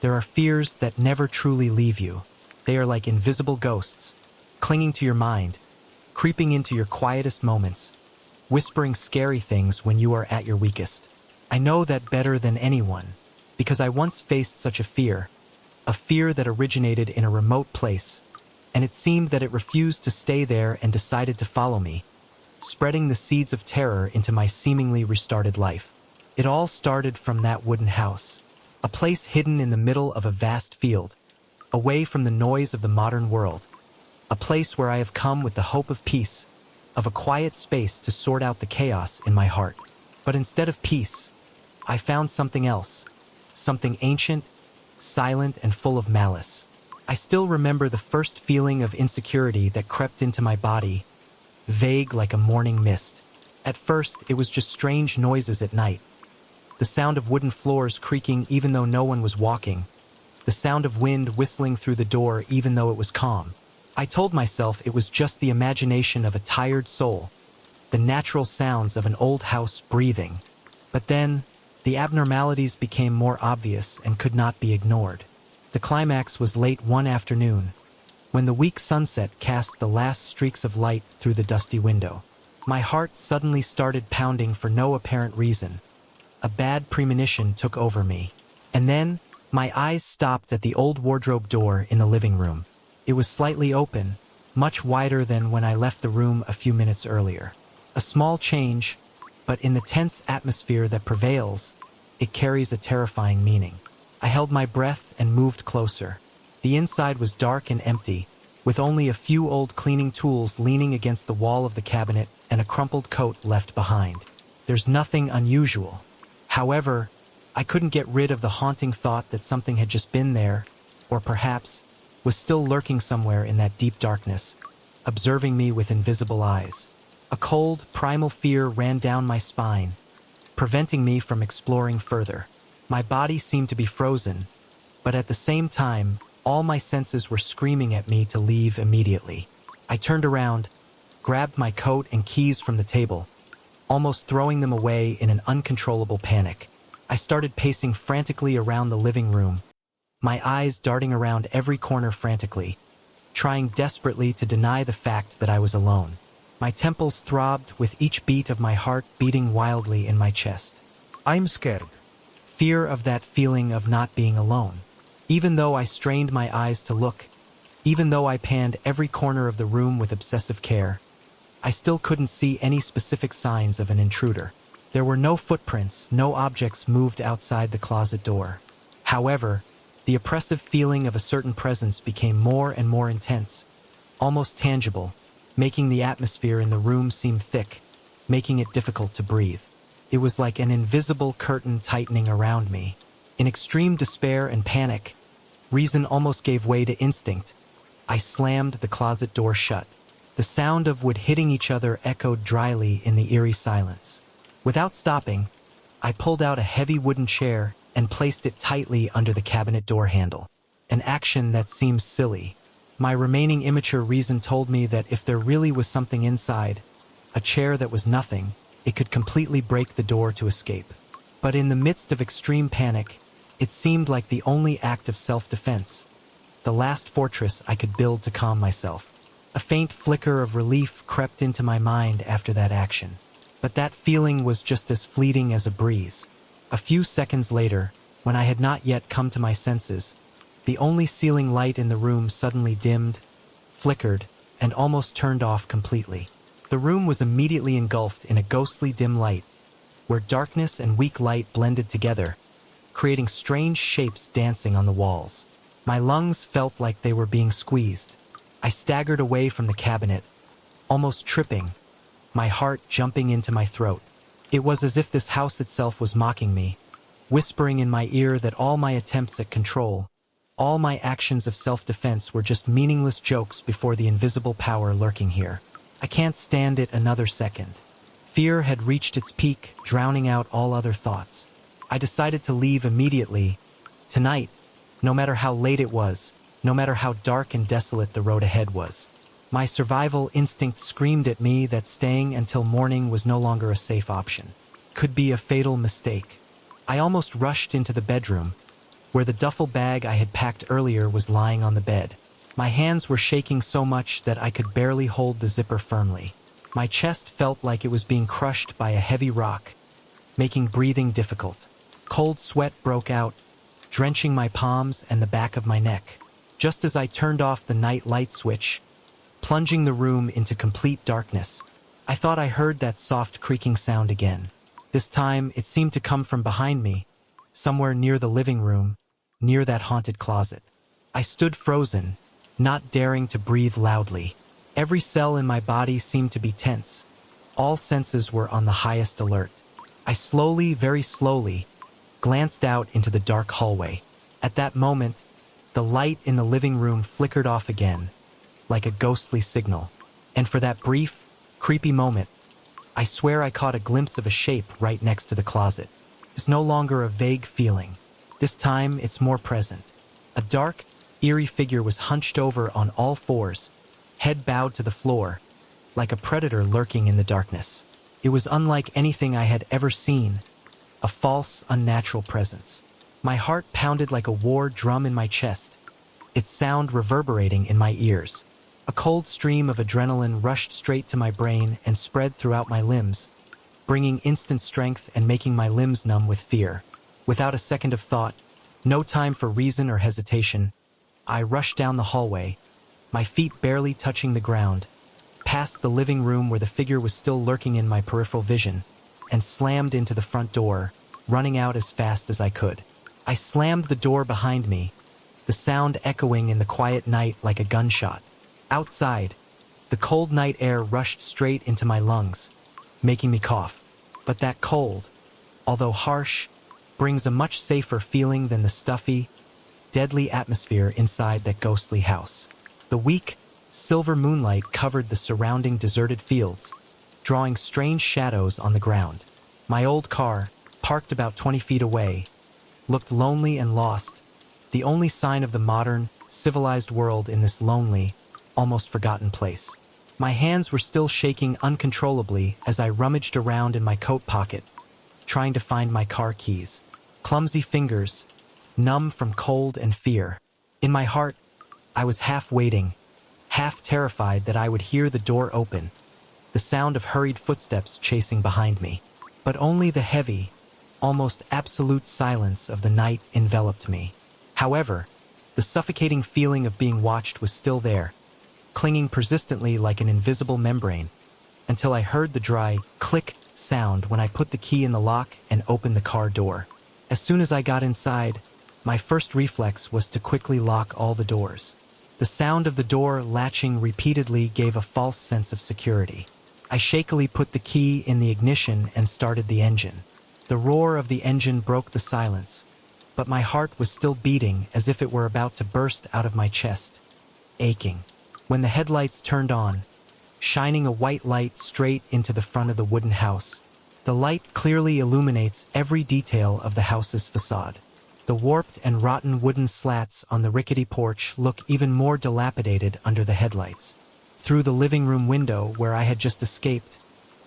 There are fears that never truly leave you. They are like invisible ghosts, clinging to your mind, creeping into your quietest moments, whispering scary things when you are at your weakest. I know that better than anyone, because I once faced such a fear that originated in a remote place, and it seemed that it refused to stay there and decided to follow me, spreading the seeds of terror into my seemingly restarted life. It all started from that wooden house, a place hidden in the middle of a vast field, away from the noise of the modern world, a place where I have come with the hope of peace, of a quiet space to sort out the chaos in my heart. But instead of peace, I found something else, something ancient, silent, and full of malice. I still remember the first feeling of insecurity that crept into my body, vague like a morning mist. At first, it was just strange noises at night. The sound of wooden floors creaking even though no one was walking. The sound of wind whistling through the door even though it was calm. I told myself it was just the imagination of a tired soul, the natural sounds of an old house breathing. But then, the abnormalities became more obvious and could not be ignored. The climax was late one afternoon, when the weak sunset cast the last streaks of light through the dusty window. My heart suddenly started pounding for no apparent reason. A bad premonition took over me. And then, my eyes stopped at the old wardrobe door in the living room. It was slightly open, much wider than when I left the room a few minutes earlier. A small change, but in the tense atmosphere that prevails, it carries a terrifying meaning. I held my breath and moved closer. The inside was dark and empty, with only a few old cleaning tools leaning against the wall of the cabinet and a crumpled coat left behind. There's nothing unusual. However, I couldn't get rid of the haunting thought that something had just been there, or perhaps was still lurking somewhere in that deep darkness, observing me with invisible eyes. A cold, primal fear ran down my spine, preventing me from exploring further. My body seemed to be frozen, but at the same time, all my senses were screaming at me to leave immediately. I turned around, grabbed my coat and keys from the table, almost throwing them away in an uncontrollable panic. I started pacing frantically around the living room, my eyes darting around every corner frantically, trying desperately to deny the fact that I was alone. My temples throbbed with each beat of my heart beating wildly in my chest. I'm scared. Fear of that feeling of not being alone. Even though I strained my eyes to look, even though I panned every corner of the room with obsessive care, I still couldn't see any specific signs of an intruder. There were no footprints, no objects moved outside the closet door. However, the oppressive feeling of a certain presence became more and more intense, almost tangible, making the atmosphere in the room seem thick, making it difficult to breathe. It was like an invisible curtain tightening around me. In extreme despair and panic, reason almost gave way to instinct. I slammed the closet door shut. The sound of wood hitting each other echoed dryly in the eerie silence. Without stopping, I pulled out a heavy wooden chair and placed it tightly under the cabinet door handle. An action that seems silly. My remaining immature reason told me that if there really was something inside, a chair that was nothing, it could completely break the door to escape. But in the midst of extreme panic, it seemed like the only act of self-defense, the last fortress I could build to calm myself. A faint flicker of relief crept into my mind after that action. But that feeling was just as fleeting as a breeze. A few seconds later, when I had not yet come to my senses, the only ceiling light in the room suddenly dimmed, flickered, and almost turned off completely. The room was immediately engulfed in a ghostly dim light, where darkness and weak light blended together, creating strange shapes dancing on the walls. My lungs felt like they were being squeezed. I staggered away from the cabinet, almost tripping, my heart jumping into my throat. It was as if this house itself was mocking me, whispering in my ear that all my attempts at control, all my actions of self-defense were just meaningless jokes before the invisible power lurking here. I can't stand it another second. Fear had reached its peak, drowning out all other thoughts. I decided to leave immediately, tonight, no matter how late it was, no matter how dark and desolate the road ahead was. My survival instinct screamed at me that staying until morning was no longer a safe option. Could be a fatal mistake. I almost rushed into the bedroom, where the duffel bag I had packed earlier was lying on the bed. My hands were shaking so much that I could barely hold the zipper firmly. My chest felt like it was being crushed by a heavy rock, making breathing difficult. Cold sweat broke out, drenching my palms and the back of my neck. Just as I turned off the night light switch, plunging the room into complete darkness, I thought I heard that soft creaking sound again. This time, it seemed to come from behind me, somewhere near the living room, near that haunted closet. I stood frozen, not daring to breathe loudly. Every cell in my body seemed to be tense. All senses were on the highest alert. I slowly, very slowly, glanced out into the dark hallway. At that moment, the light in the living room flickered off again, like a ghostly signal. And for that brief, creepy moment, I swear I caught a glimpse of a shape right next to the closet. It's no longer a vague feeling. This time, it's more present. A dark, eerie figure was hunched over on all fours, head bowed to the floor, like a predator lurking in the darkness. It was unlike anything I had ever seen, a false, unnatural presence. My heart pounded like a war drum in my chest, its sound reverberating in my ears. A cold stream of adrenaline rushed straight to my brain and spread throughout my limbs, bringing instant strength and making my limbs numb with fear. Without a second of thought, no time for reason or hesitation, I rushed down the hallway, my feet barely touching the ground, past the living room where the figure was still lurking in my peripheral vision, and slammed into the front door, running out as fast as I could. I slammed the door behind me, the sound echoing in the quiet night like a gunshot. Outside, the cold night air rushed straight into my lungs, making me cough. But that cold, although harsh, brings a much safer feeling than the stuffy, deadly atmosphere inside that ghostly house. The weak, silver moonlight covered the surrounding deserted fields, drawing strange shadows on the ground. My old car, parked about 20 feet away, looked lonely and lost, the only sign of the modern, civilized world in this lonely, almost forgotten place. My hands were still shaking uncontrollably as I rummaged around in my coat pocket, trying to find my car keys. Clumsy fingers, numb from cold and fear. In my heart, I was half waiting, half terrified that I would hear the door open, the sound of hurried footsteps chasing behind me. But only the heavy, almost absolute silence of the night enveloped me. However, the suffocating feeling of being watched was still there, clinging persistently like an invisible membrane, until I heard the dry click sound when I put the key in the lock and opened the car door. As soon as I got inside, my first reflex was to quickly lock all the doors. The sound of the door latching repeatedly gave a false sense of security. I shakily put the key in the ignition and started the engine. The roar of the engine broke the silence, but my heart was still beating as if it were about to burst out of my chest, aching. When the headlights turned on, shining a white light straight into the front of the wooden house, the light clearly illuminates every detail of the house's facade. The warped and rotten wooden slats on the rickety porch look even more dilapidated under the headlights. Through the living room window where I had just escaped,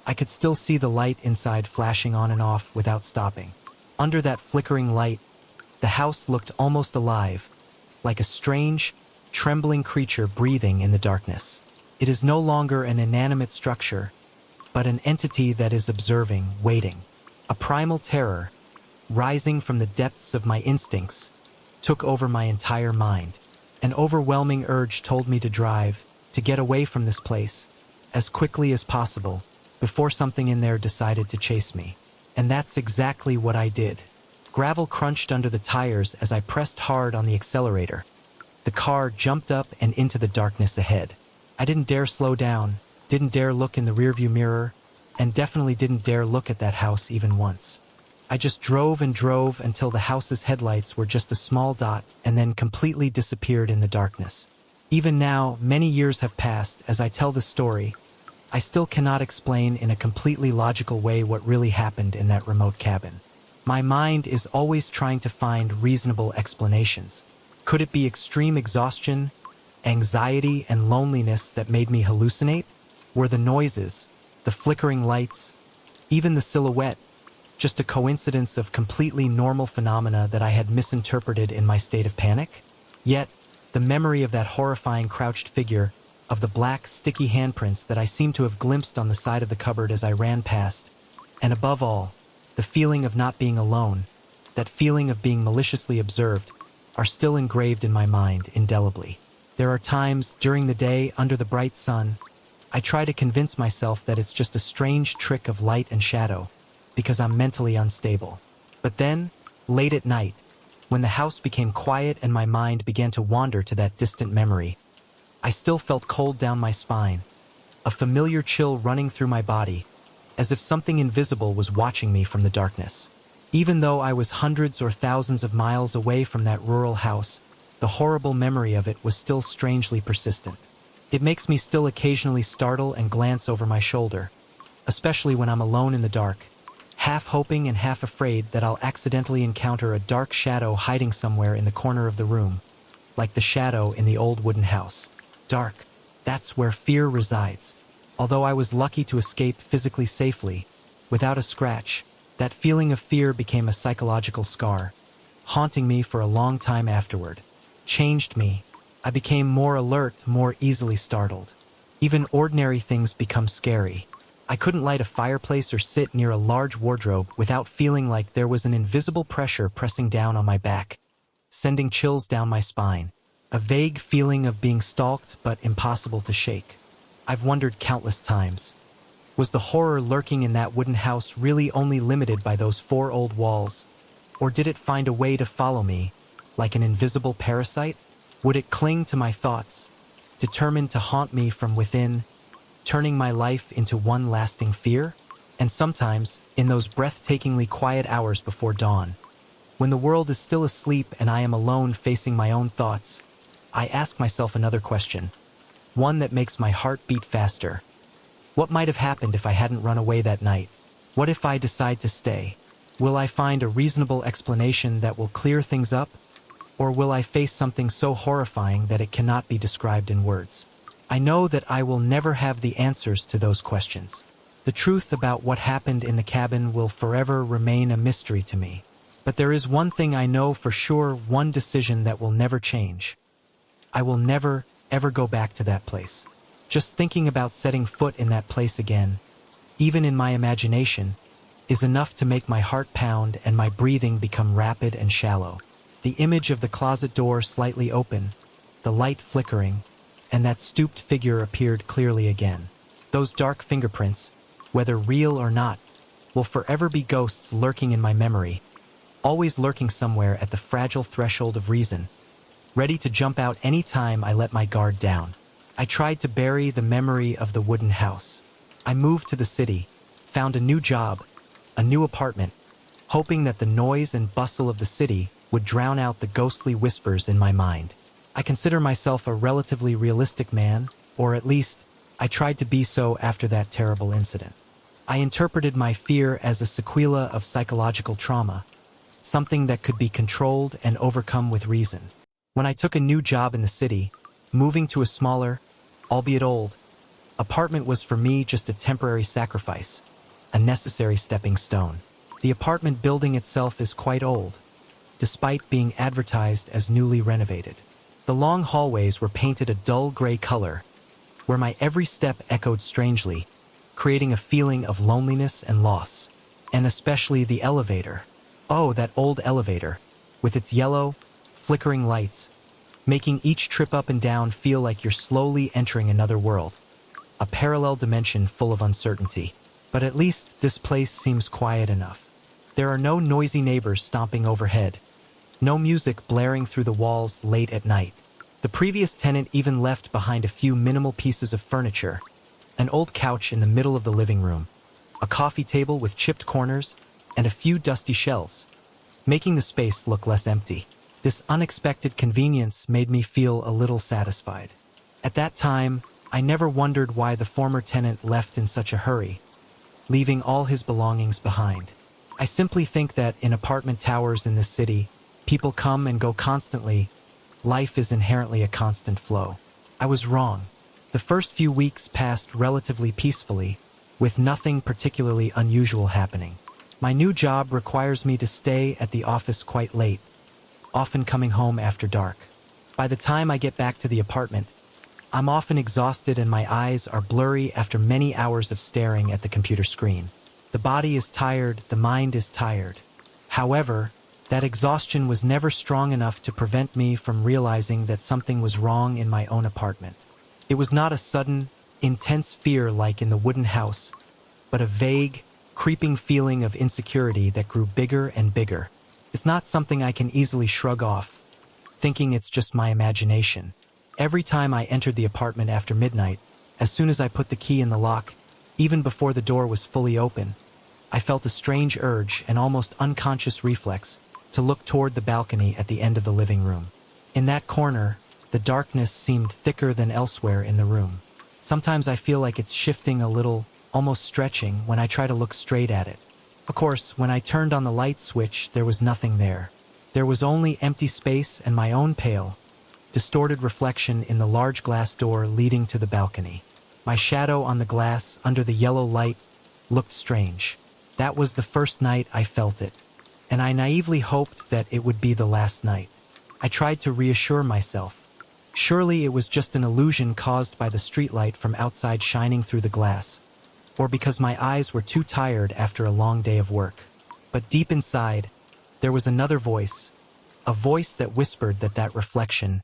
I could still see the light inside flashing on and off without stopping. Under that flickering light, the house looked almost alive, like a strange, trembling creature breathing in the darkness. It is no longer an inanimate structure, but an entity that is observing, waiting. A primal terror, rising from the depths of my instincts, took over my entire mind. An overwhelming urge told me to drive, to get away from this place, as quickly as possible, before something in there decided to chase me. And that's exactly what I did. Gravel crunched under the tires as I pressed hard on the accelerator. The car jumped up and into the darkness ahead. I didn't dare slow down, didn't dare look in the rearview mirror, and definitely didn't dare look at that house even once. I just drove and drove until the house's headlights were just a small dot and then completely disappeared in the darkness. Even now, many years have passed as I tell the story. I still cannot explain in a completely logical way what really happened in that remote cabin. My mind is always trying to find reasonable explanations. Could it be extreme exhaustion, anxiety, and loneliness that made me hallucinate? Were the noises, the flickering lights, even the silhouette, Just a coincidence of completely normal phenomena that I had misinterpreted in my state of panic? Yet, the memory of that horrifying crouched figure, of the black, sticky handprints that I seemed to have glimpsed on the side of the cupboard as I ran past, and above all, the feeling of not being alone, that feeling of being maliciously observed, are still engraved in my mind indelibly. There are times, during the day, under the bright sun, I try to convince myself that it's just a strange trick of light and shadow, because I'm mentally unstable. But then, late at night, when the house became quiet and my mind began to wander to that distant memory, I still felt cold down my spine, a familiar chill running through my body, as if something invisible was watching me from the darkness. Even though I was hundreds or thousands of miles away from that rural house, the horrible memory of it was still strangely persistent. It makes me still occasionally startle and glance over my shoulder, especially when I'm alone in the dark, half hoping and half afraid that I'll accidentally encounter a dark shadow hiding somewhere in the corner of the room, like the shadow in the old wooden house. Dark, that's where fear resides. Although I was lucky to escape physically safely, without a scratch, that feeling of fear became a psychological scar, haunting me for a long time afterward. Changed me. I became more alert, more easily startled. Even ordinary things become scary. I couldn't light a fireplace or sit near a large wardrobe without feeling like there was an invisible pressure pressing down on my back, sending chills down my spine. A vague feeling of being stalked but impossible to shake. I've wondered countless times. Was the horror lurking in that wooden house really only limited by those four old walls? Or did it find a way to follow me, like an invisible parasite? Would it cling to my thoughts, determined to haunt me from within, turning my life into one lasting fear? And sometimes, in those breathtakingly quiet hours before dawn, when the world is still asleep and I am alone facing my own thoughts, I ask myself another question, one that makes my heart beat faster. What might have happened if I hadn't run away that night? What if I decide to stay? Will I find a reasonable explanation that will clear things up? Or will I face something so horrifying that it cannot be described in words? I know that I will never have the answers to those questions. The truth about what happened in the cabin will forever remain a mystery to me. But there is one thing I know for sure, one decision that will never change. I will never, ever go back to that place. Just thinking about setting foot in that place again, even in my imagination, is enough to make my heart pound and my breathing become rapid and shallow. The image of the closet door slightly open, the light flickering, and that stooped figure appeared clearly again. Those dark fingerprints, whether real or not, will forever be ghosts lurking in my memory, always lurking somewhere at the fragile threshold of reason, ready to jump out any time I let my guard down. I tried to bury the memory of the wooden house. I moved to the city, found a new job, a new apartment, hoping that the noise and bustle of the city would drown out the ghostly whispers in my mind. I consider myself a relatively realistic man, or at least, I tried to be so after that terrible incident. I interpreted my fear as a sequela of psychological trauma, something that could be controlled and overcome with reason. When I took a new job in the city, moving to a smaller, albeit old, apartment was for me just a temporary sacrifice, a necessary stepping stone. The apartment building itself is quite old, despite being advertised as newly renovated. The long hallways were painted a dull gray color, where my every step echoed strangely, creating a feeling of loneliness and loss. And especially the elevator. Oh, that old elevator, with its yellow, flickering lights, making each trip up and down feel like you're slowly entering another world, a parallel dimension full of uncertainty. But at least this place seems quiet enough. There are no noisy neighbors stomping overhead, no music blaring through the walls late at night. The previous tenant even left behind a few minimal pieces of furniture, an old couch in the middle of the living room, a coffee table with chipped corners, and a few dusty shelves, making the space look less empty. This unexpected convenience made me feel a little satisfied. At that time, I never wondered why the former tenant left in such a hurry, leaving all his belongings behind. I simply think that in apartment towers in this city, people come and go constantly. Life is inherently a constant flow. I was wrong. The first few weeks passed relatively peacefully, with nothing particularly unusual happening. My new job requires me to stay at the office quite late, often coming home after dark. By the time I get back to the apartment, I'm often exhausted and my eyes are blurry after many hours of staring at the computer screen. The body is tired, the mind is tired. However, that exhaustion was never strong enough to prevent me from realizing that something was wrong in my own apartment. It was not a sudden, intense fear like in the wooden house, but a vague, creeping feeling of insecurity that grew bigger and bigger. It's not something I can easily shrug off, thinking it's just my imagination. Every time I entered the apartment after midnight, as soon as I put the key in the lock, even before the door was fully open, I felt a strange urge, an almost unconscious reflex, to look toward the balcony at the end of the living room. In that corner, the darkness seemed thicker than elsewhere in the room. Sometimes I feel like it's shifting a little, almost stretching, when I try to look straight at it. Of course, when I turned on the light switch, there was nothing there. There was only empty space and my own pale, distorted reflection in the large glass door leading to the balcony. My shadow on the glass under the yellow light looked strange. That was the first night I felt it, and I naively hoped that it would be the last night. I tried to reassure myself. Surely it was just an illusion caused by the streetlight from outside shining through the glass, or because my eyes were too tired after a long day of work. But deep inside, there was another voice, a voice that whispered that reflection,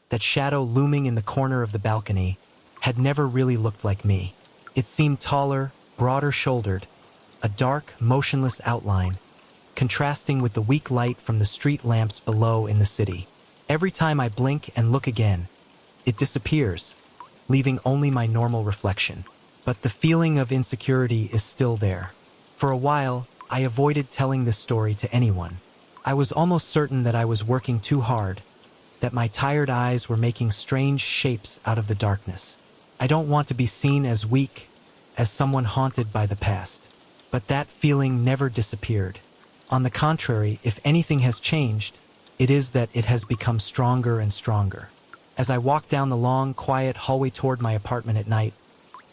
that shadow looming in the corner of the balcony, had never really looked like me. It seemed taller, broader shouldered, a dark, motionless outline, contrasting with the weak light from the street lamps below in the city. Every time I blink and look again, it disappears, leaving only my normal reflection. But the feeling of insecurity is still there. For a while, I avoided telling this story to anyone. I was almost certain that I was working too hard, that my tired eyes were making strange shapes out of the darkness. I don't want to be seen as weak, as someone haunted by the past. But that feeling never disappeared. On the contrary, if anything has changed, it is that it has become stronger and stronger. As I walked down the long, quiet hallway toward my apartment at night,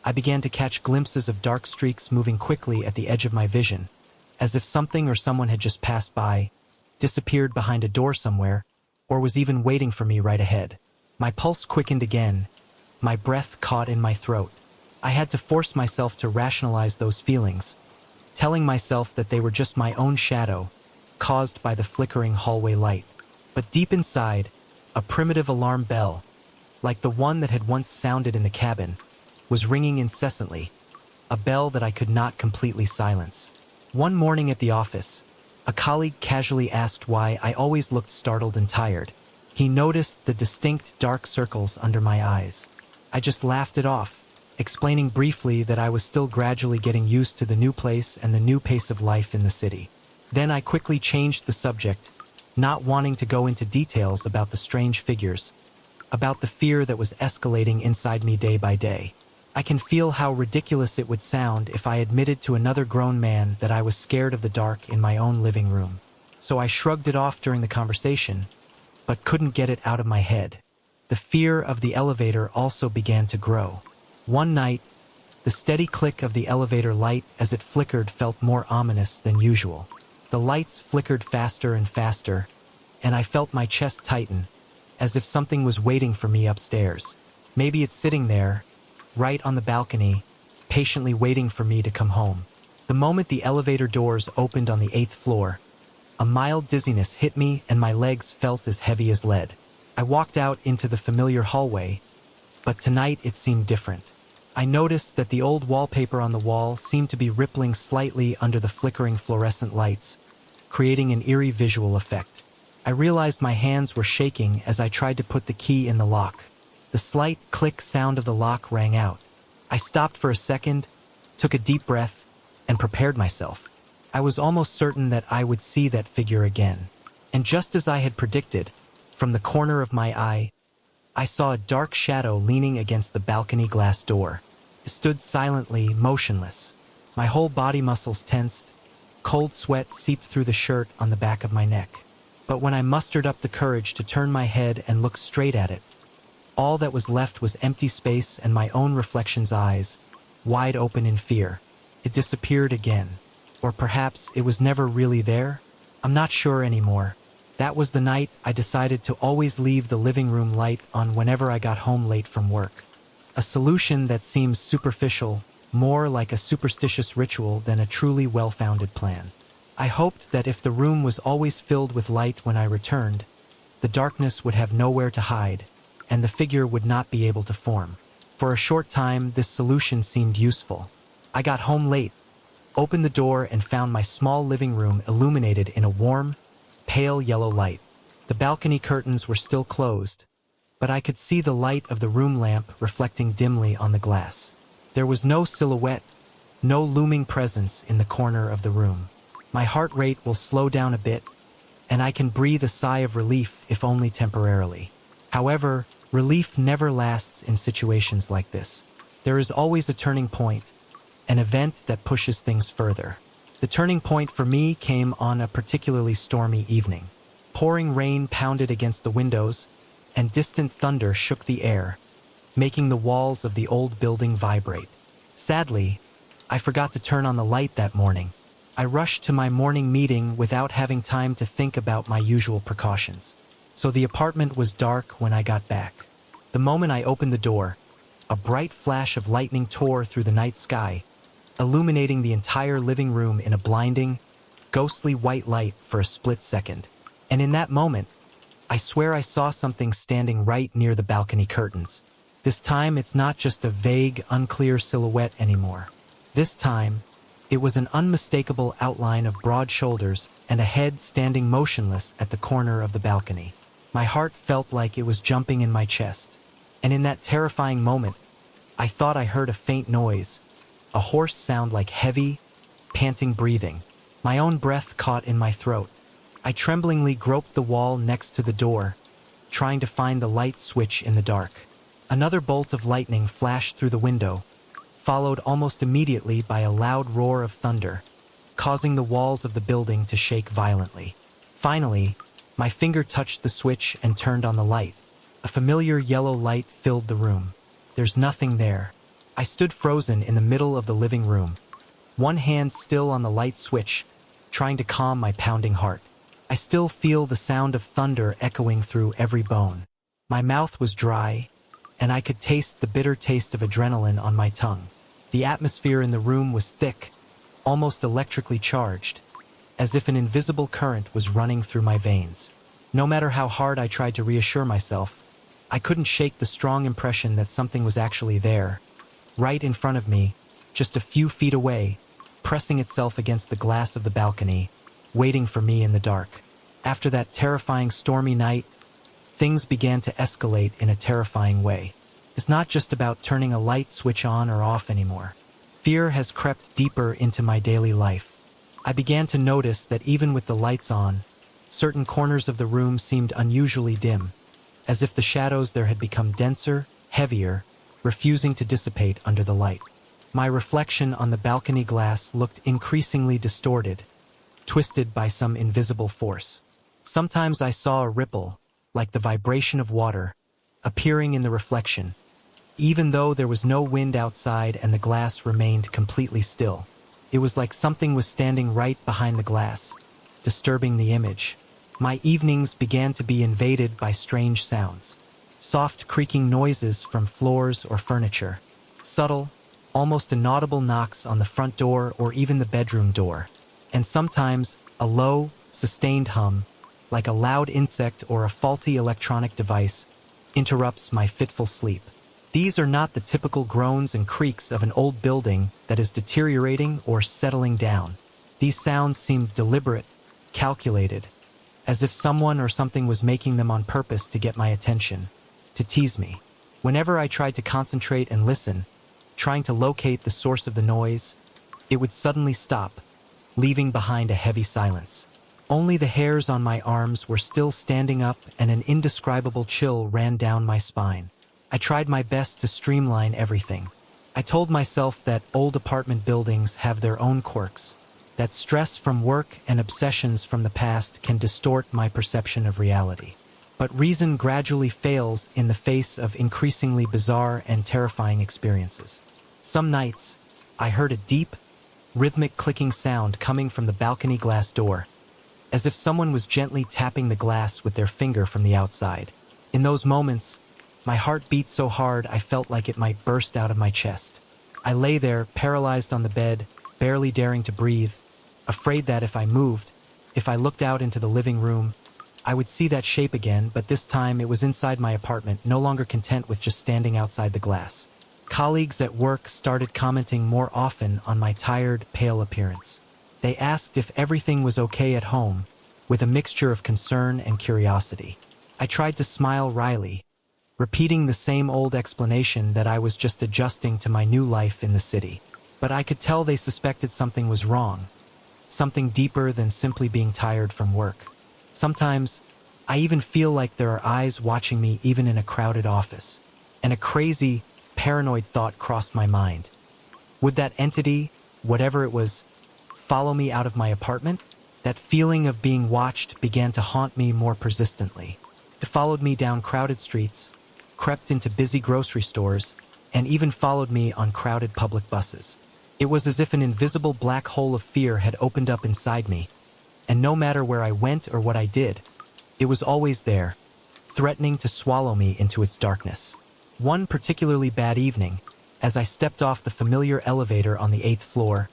I began to catch glimpses of dark streaks moving quickly at the edge of my vision, as if something or someone had just passed by, disappeared behind a door somewhere, or was even waiting for me right ahead. My pulse quickened again, my breath caught in my throat. I had to force myself to rationalize those feelings, telling myself that they were just my own shadow, caused by the flickering hallway light. But deep inside, a primitive alarm bell, like the one that had once sounded in the cabin, was ringing incessantly, a bell that I could not completely silence. One morning at the office, a colleague casually asked why I always looked startled and tired. He noticed the distinct dark circles under my eyes. I just laughed it off, explaining briefly that I was still gradually getting used to the new place and the new pace of life in the city. Then I quickly changed the subject, not wanting to go into details about the strange figures, about the fear that was escalating inside me day by day. I can feel how ridiculous it would sound if I admitted to another grown man that I was scared of the dark in my own living room. So I shrugged it off during the conversation, but couldn't get it out of my head. The fear of the elevator also began to grow. One night, the steady click of the elevator light as it flickered felt more ominous than usual. The lights flickered faster and faster, and I felt my chest tighten, as if something was waiting for me upstairs. Maybe it's sitting there, right on the balcony, patiently waiting for me to come home. The moment the elevator doors opened on the 8th floor, a mild dizziness hit me and my legs felt as heavy as lead. I walked out into the familiar hallway, but tonight it seemed different. I noticed that the old wallpaper on the wall seemed to be rippling slightly under the flickering fluorescent lights, creating an eerie visual effect. I realized my hands were shaking as I tried to put the key in the lock. The slight click sound of the lock rang out. I stopped for a second, took a deep breath, and prepared myself. I was almost certain that I would see that figure again. And just as I had predicted, from the corner of my eye, I saw a dark shadow leaning against the balcony glass door. It stood silently, motionless. My whole body muscles tensed. Cold sweat seeped through the shirt on the back of my neck. But when I mustered up the courage to turn my head and look straight at it, all that was left was empty space and my own reflection's eyes, wide open in fear. It disappeared again. Or perhaps it was never really there? I'm not sure anymore. That was the night I decided to always leave the living room light on whenever I got home late from work. A solution that seems superficial, more like a superstitious ritual than a truly well-founded plan. I hoped that if the room was always filled with light when I returned, the darkness would have nowhere to hide, and the figure would not be able to form. For a short time, this solution seemed useful. I got home late, opened the door, and found my small living room illuminated in a warm, pale yellow light. The balcony curtains were still closed, but I could see the light of the room lamp reflecting dimly on the glass. There was no silhouette, no looming presence in the corner of the room. My heart rate will slow down a bit, and I can breathe a sigh of relief, if only temporarily. However, relief never lasts in situations like this. There is always a turning point, an event that pushes things further. The turning point for me came on a particularly stormy evening. Pouring rain pounded against the windows, and distant thunder shook the air, making the walls of the old building vibrate. Sadly, I forgot to turn on the light that morning. I rushed to my morning meeting without having time to think about my usual precautions. So the apartment was dark when I got back. The moment I opened the door, a bright flash of lightning tore through the night sky, illuminating the entire living room in a blinding, ghostly white light for a split second. And in that moment, I swear I saw something standing right near the balcony curtains. This time, it's not just a vague, unclear silhouette anymore. This time, it was an unmistakable outline of broad shoulders and a head standing motionless at the corner of the balcony. My heart felt like it was jumping in my chest. And in that terrifying moment, I thought I heard a faint noise, a hoarse sound like heavy, panting breathing. My own breath caught in my throat. I tremblingly groped the wall next to the door, trying to find the light switch in the dark. Another bolt of lightning flashed through the window, followed almost immediately by a loud roar of thunder, causing the walls of the building to shake violently. Finally, my finger touched the switch and turned on the light. A familiar yellow light filled the room. There's nothing there. I stood frozen in the middle of the living room, one hand still on the light switch, trying to calm my pounding heart. I still feel the sound of thunder echoing through every bone. My mouth was dry, and I could taste the bitter taste of adrenaline on my tongue. The atmosphere in the room was thick, almost electrically charged, as if an invisible current was running through my veins. No matter how hard I tried to reassure myself, I couldn't shake the strong impression that something was actually there, right in front of me, just a few feet away, pressing itself against the glass of the balcony, waiting for me in the dark. After that terrifying stormy night, things began to escalate in a terrifying way. It's not just about turning a light switch on or off anymore. Fear has crept deeper into my daily life. I began to notice that even with the lights on, certain corners of the room seemed unusually dim, as if the shadows there had become denser, heavier, refusing to dissipate under the light. My reflection on the balcony glass looked increasingly distorted, twisted by some invisible force. Sometimes I saw a ripple, like the vibration of water, appearing in the reflection, even though there was no wind outside and the glass remained completely still. It was like something was standing right behind the glass, disturbing the image. My evenings began to be invaded by strange sounds. Soft creaking noises from floors or furniture. Subtle, almost inaudible knocks on the front door or even the bedroom door. And sometimes a low, sustained hum, like a loud insect or a faulty electronic device, interrupts my fitful sleep. These are not the typical groans and creaks of an old building that is deteriorating or settling down. These sounds seem deliberate, calculated, as if someone or something was making them on purpose to get my attention, to tease me. Whenever I tried to concentrate and listen, trying to locate the source of the noise, it would suddenly stop, leaving behind a heavy silence. Only the hairs on my arms were still standing up and an indescribable chill ran down my spine. I tried my best to streamline everything. I told myself that old apartment buildings have their own quirks, that stress from work and obsessions from the past can distort my perception of reality. But reason gradually fails in the face of increasingly bizarre and terrifying experiences. Some nights, I heard a deep, rhythmic clicking sound coming from the balcony glass door, as if someone was gently tapping the glass with their finger from the outside. In those moments, my heart beat so hard I felt like it might burst out of my chest. I lay there, paralyzed on the bed, barely daring to breathe, afraid that if I moved, if I looked out into the living room, I would see that shape again, but this time it was inside my apartment, no longer content with just standing outside the glass. Colleagues at work started commenting more often on my tired, pale appearance. They asked if everything was okay at home, with a mixture of concern and curiosity. I tried to smile wryly, repeating the same old explanation that I was just adjusting to my new life in the city. But I could tell they suspected something was wrong, something deeper than simply being tired from work. Sometimes, I even feel like there are eyes watching me even in a crowded office. And a crazy, paranoid thought crossed my mind. Would that entity, whatever it was, follow me out of my apartment? That feeling of being watched began to haunt me more persistently. It followed me down crowded streets, crept into busy grocery stores, and even followed me on crowded public buses. It was as if an invisible black hole of fear had opened up inside me, and no matter where I went or what I did, it was always there, threatening to swallow me into its darkness. One particularly bad evening, as I stepped off the familiar elevator on the 8th floor,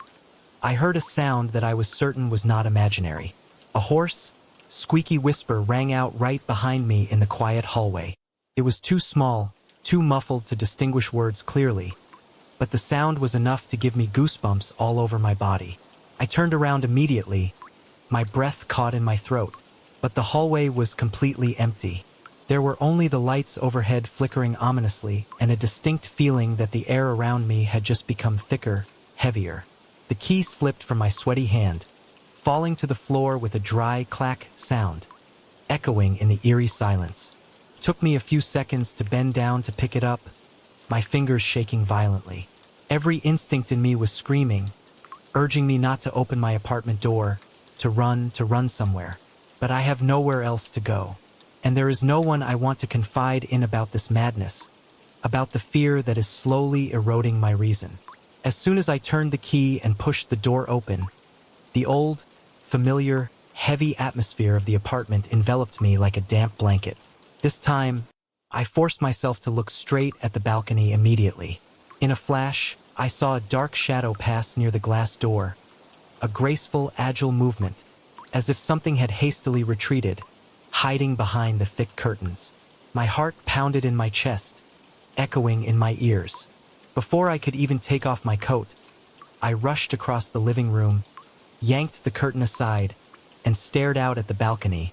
I heard a sound that I was certain was not imaginary. A hoarse, squeaky whisper rang out right behind me in the quiet hallway. It was too small, too muffled to distinguish words clearly, but the sound was enough to give me goosebumps all over my body. I turned around immediately, my breath caught in my throat, but the hallway was completely empty. There were only the lights overhead flickering ominously and a distinct feeling that the air around me had just become thicker, heavier. The key slipped from my sweaty hand, falling to the floor with a dry clack sound, echoing in the eerie silence. It took me a few seconds to bend down to pick it up, my fingers shaking violently. Every instinct in me was screaming, urging me not to open my apartment door, to run somewhere. But I have nowhere else to go. And there is no one I want to confide in about this madness, about the fear that is slowly eroding my reason. As soon as I turned the key and pushed the door open, the old, familiar, heavy atmosphere of the apartment enveloped me like a damp blanket. This time, I forced myself to look straight at the balcony immediately. In a flash, I saw a dark shadow pass near the glass door, a graceful, agile movement, as if something had hastily retreated, hiding behind the thick curtains. My heart pounded in my chest, echoing in my ears. Before I could even take off my coat, I rushed across the living room, yanked the curtain aside, and stared out at the balcony,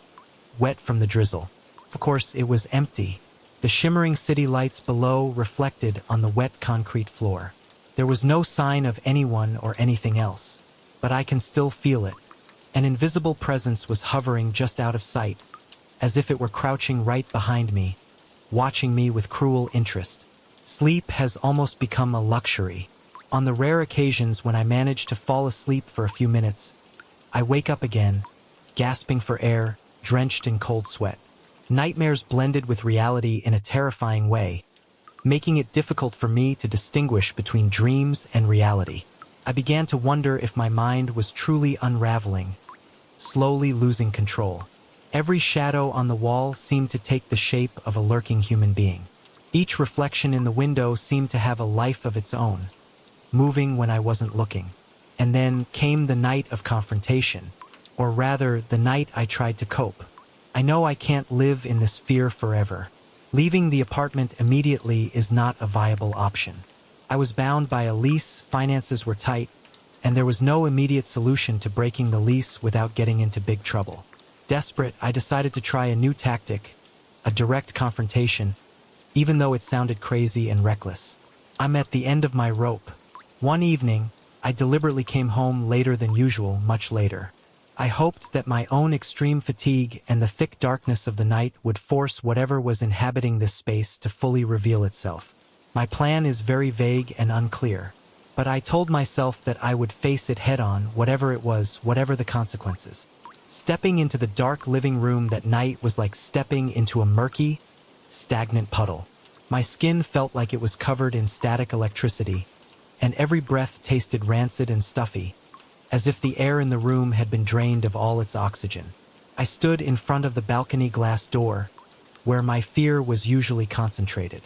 wet from the drizzle. Of course, it was empty. The shimmering city lights below reflected on the wet concrete floor. There was no sign of anyone or anything else, but I can still feel it. An invisible presence was hovering just out of sight, as if it were crouching right behind me, watching me with cruel interest. Sleep has almost become a luxury. On the rare occasions when I manage to fall asleep for a few minutes, I wake up again, gasping for air, drenched in cold sweat. Nightmares blended with reality in a terrifying way, making it difficult for me to distinguish between dreams and reality. I began to wonder if my mind was truly unraveling, slowly losing control. Every shadow on the wall seemed to take the shape of a lurking human being. Each reflection in the window seemed to have a life of its own, moving when I wasn't looking. And then came the night of confrontation, or rather, the night I tried to cope. I know I can't live in this fear forever. Leaving the apartment immediately is not a viable option. I was bound by a lease, finances were tight, and there was no immediate solution to breaking the lease without getting into big trouble. Desperate, I decided to try a new tactic, a direct confrontation, even though it sounded crazy and reckless. I'm at the end of my rope. One evening, I deliberately came home later than usual, much later. I hoped that my own extreme fatigue and the thick darkness of the night would force whatever was inhabiting this space to fully reveal itself. My plan is very vague and unclear, but I told myself that I would face it head-on, whatever it was, whatever the consequences. Stepping into the dark living room that night was like stepping into a murky, stagnant puddle. My skin felt like it was covered in static electricity, and every breath tasted rancid and stuffy, as if the air in the room had been drained of all its oxygen. I stood in front of the balcony glass door, where my fear was usually concentrated.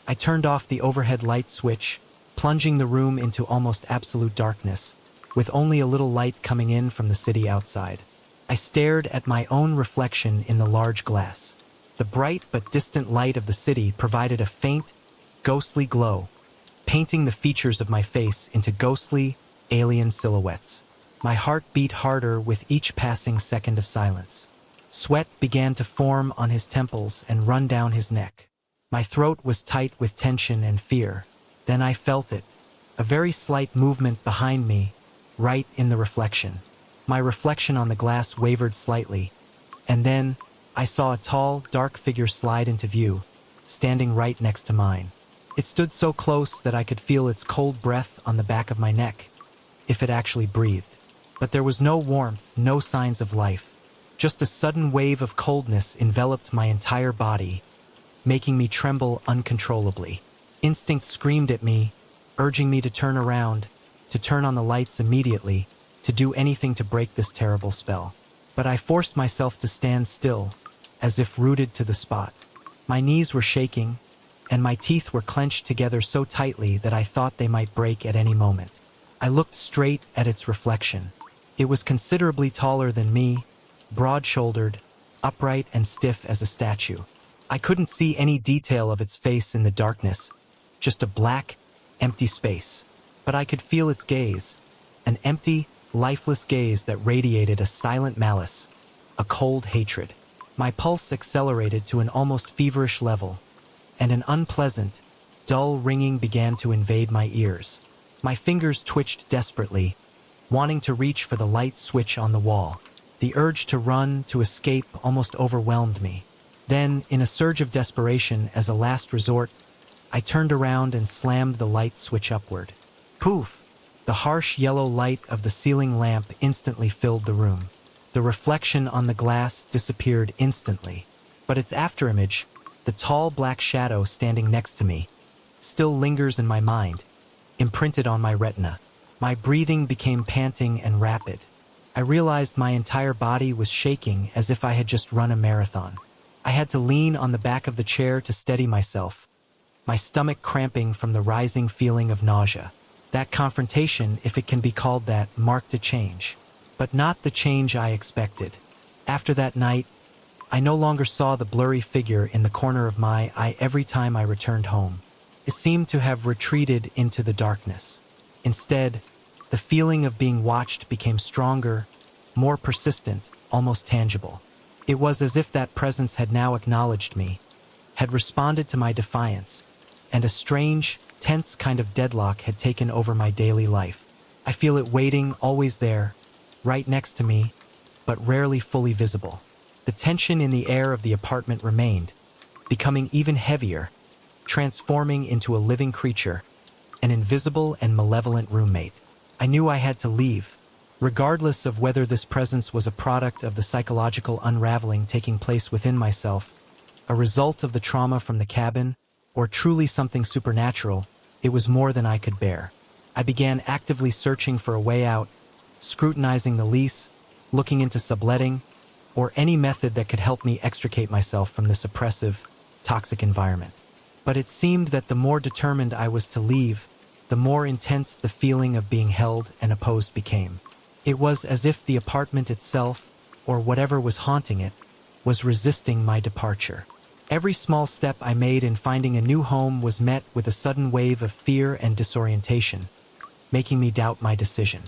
I turned off the overhead light switch, plunging the room into almost absolute darkness, with only a little light coming in from the city outside. I stared at my own reflection in the large glass. The bright but distant light of the city provided a faint, ghostly glow, painting the features of my face into ghostly, alien silhouettes. My heart beat harder with each passing second of silence. Sweat began to form on his temples and run down his neck. My throat was tight with tension and fear. Then I felt it, a very slight movement behind me, right in the reflection. My reflection on the glass wavered slightly, and then I saw a tall, dark figure slide into view, standing right next to mine. It stood so close that I could feel its cold breath on the back of my neck, if it actually breathed. But there was no warmth, no signs of life. Just a sudden wave of coldness enveloped my entire body, making me tremble uncontrollably. Instinct screamed at me, urging me to turn around, to turn on the lights immediately, to do anything to break this terrible spell. But I forced myself to stand still, as if rooted to the spot. My knees were shaking, and my teeth were clenched together so tightly that I thought they might break at any moment. I looked straight at its reflection. It was considerably taller than me, broad-shouldered, upright and stiff as a statue. I couldn't see any detail of its face in the darkness, just a black, empty space. But I could feel its gaze, an empty, lifeless gaze that radiated a silent malice, a cold hatred. My pulse accelerated to an almost feverish level, and an unpleasant, dull ringing began to invade my ears. My fingers twitched desperately, wanting to reach for the light switch on the wall. The urge to run, to escape, almost overwhelmed me. Then, in a surge of desperation as a last resort, I turned around and slammed the light switch upward. Poof! The harsh yellow light of the ceiling lamp instantly filled the room. The reflection on the glass disappeared instantly, but its afterimage, the tall black shadow standing next to me, still lingers in my mind, imprinted on my retina. My breathing became panting and rapid. I realized my entire body was shaking as if I had just run a marathon. I had to lean on the back of the chair to steady myself, my stomach cramping from the rising feeling of nausea. That confrontation, if it can be called that, marked a change. But not the change I expected. After that night, I no longer saw the blurry figure in the corner of my eye every time I returned home. It seemed to have retreated into the darkness. Instead, the feeling of being watched became stronger, more persistent, almost tangible. It was as if that presence had now acknowledged me, had responded to my defiance, and a strange, tense kind of deadlock had taken over my daily life. I feel it waiting, always there, right next to me, but rarely fully visible. The tension in the air of the apartment remained, becoming even heavier, transforming into a living creature, an invisible and malevolent roommate. I knew I had to leave, regardless of whether this presence was a product of the psychological unraveling taking place within myself, a result of the trauma from the cabin, or truly something supernatural. It was more than I could bear. I began actively searching for a way out, scrutinizing the lease, looking into subletting, or any method that could help me extricate myself from this oppressive, toxic environment. But it seemed that the more determined I was to leave, the more intense the feeling of being held and opposed became. It was as if the apartment itself, or whatever was haunting it, was resisting my departure. Every small step I made in finding a new home was met with a sudden wave of fear and disorientation, making me doubt my decision.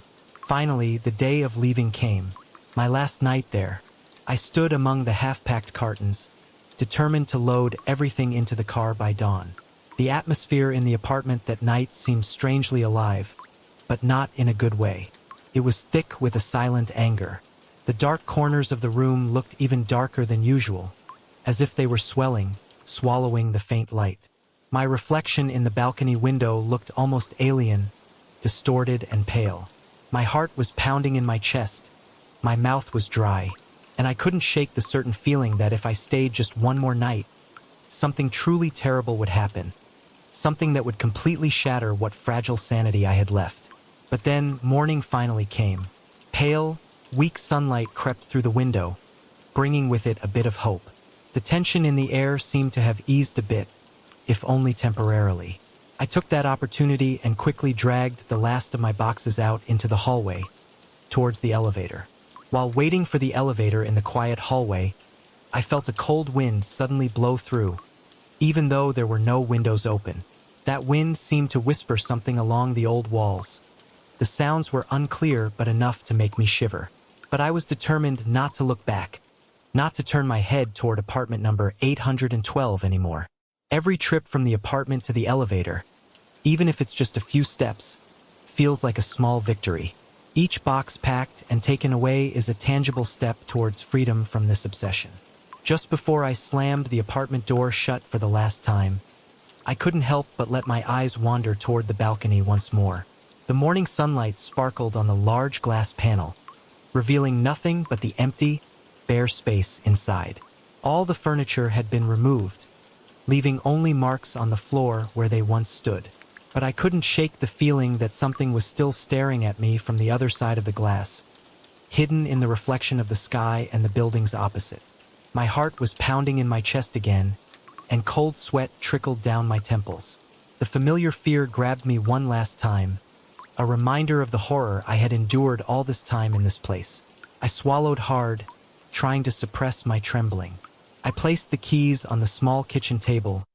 Finally, the day of leaving came. My last night there, I stood among the half-packed cartons, determined to load everything into the car by dawn. The atmosphere in the apartment that night seemed strangely alive, but not in a good way. It was thick with a silent anger. The dark corners of the room looked even darker than usual, as if they were swelling, swallowing the faint light. My reflection in the balcony window looked almost alien, distorted and pale. My heart was pounding in my chest, my mouth was dry, and I couldn't shake the certain feeling that if I stayed just one more night, something truly terrible would happen. something that would completely shatter what fragile sanity I had left. But then, morning finally came. Pale, weak sunlight crept through the window, bringing with it a bit of hope. The tension in the air seemed to have eased a bit, if only temporarily. I took that opportunity and quickly dragged the last of my boxes out into the hallway, towards the elevator. While waiting for the elevator in the quiet hallway, I felt a cold wind suddenly blow through, even though there were no windows open. That wind seemed to whisper something along the old walls. The sounds were unclear but enough to make me shiver. But I was determined not to look back, not to turn my head toward apartment number 812 anymore. Every trip from the apartment to the elevator, even if it's just a few steps, feels like a small victory. Each box packed and taken away is a tangible step towards freedom from this obsession. Just before I slammed the apartment door shut for the last time, I couldn't help but let my eyes wander toward the balcony once more. The morning sunlight sparkled on the large glass panel, revealing nothing but the empty, bare space inside. All the furniture had been removed, leaving only marks on the floor where they once stood. But I couldn't shake the feeling that something was still staring at me from the other side of the glass, hidden in the reflection of the sky and the buildings opposite. My heart was pounding in my chest again, and cold sweat trickled down my temples. The familiar fear grabbed me one last time, a reminder of the horror I had endured all this time in this place. I swallowed hard, trying to suppress my trembling. I placed the keys on the small kitchen table,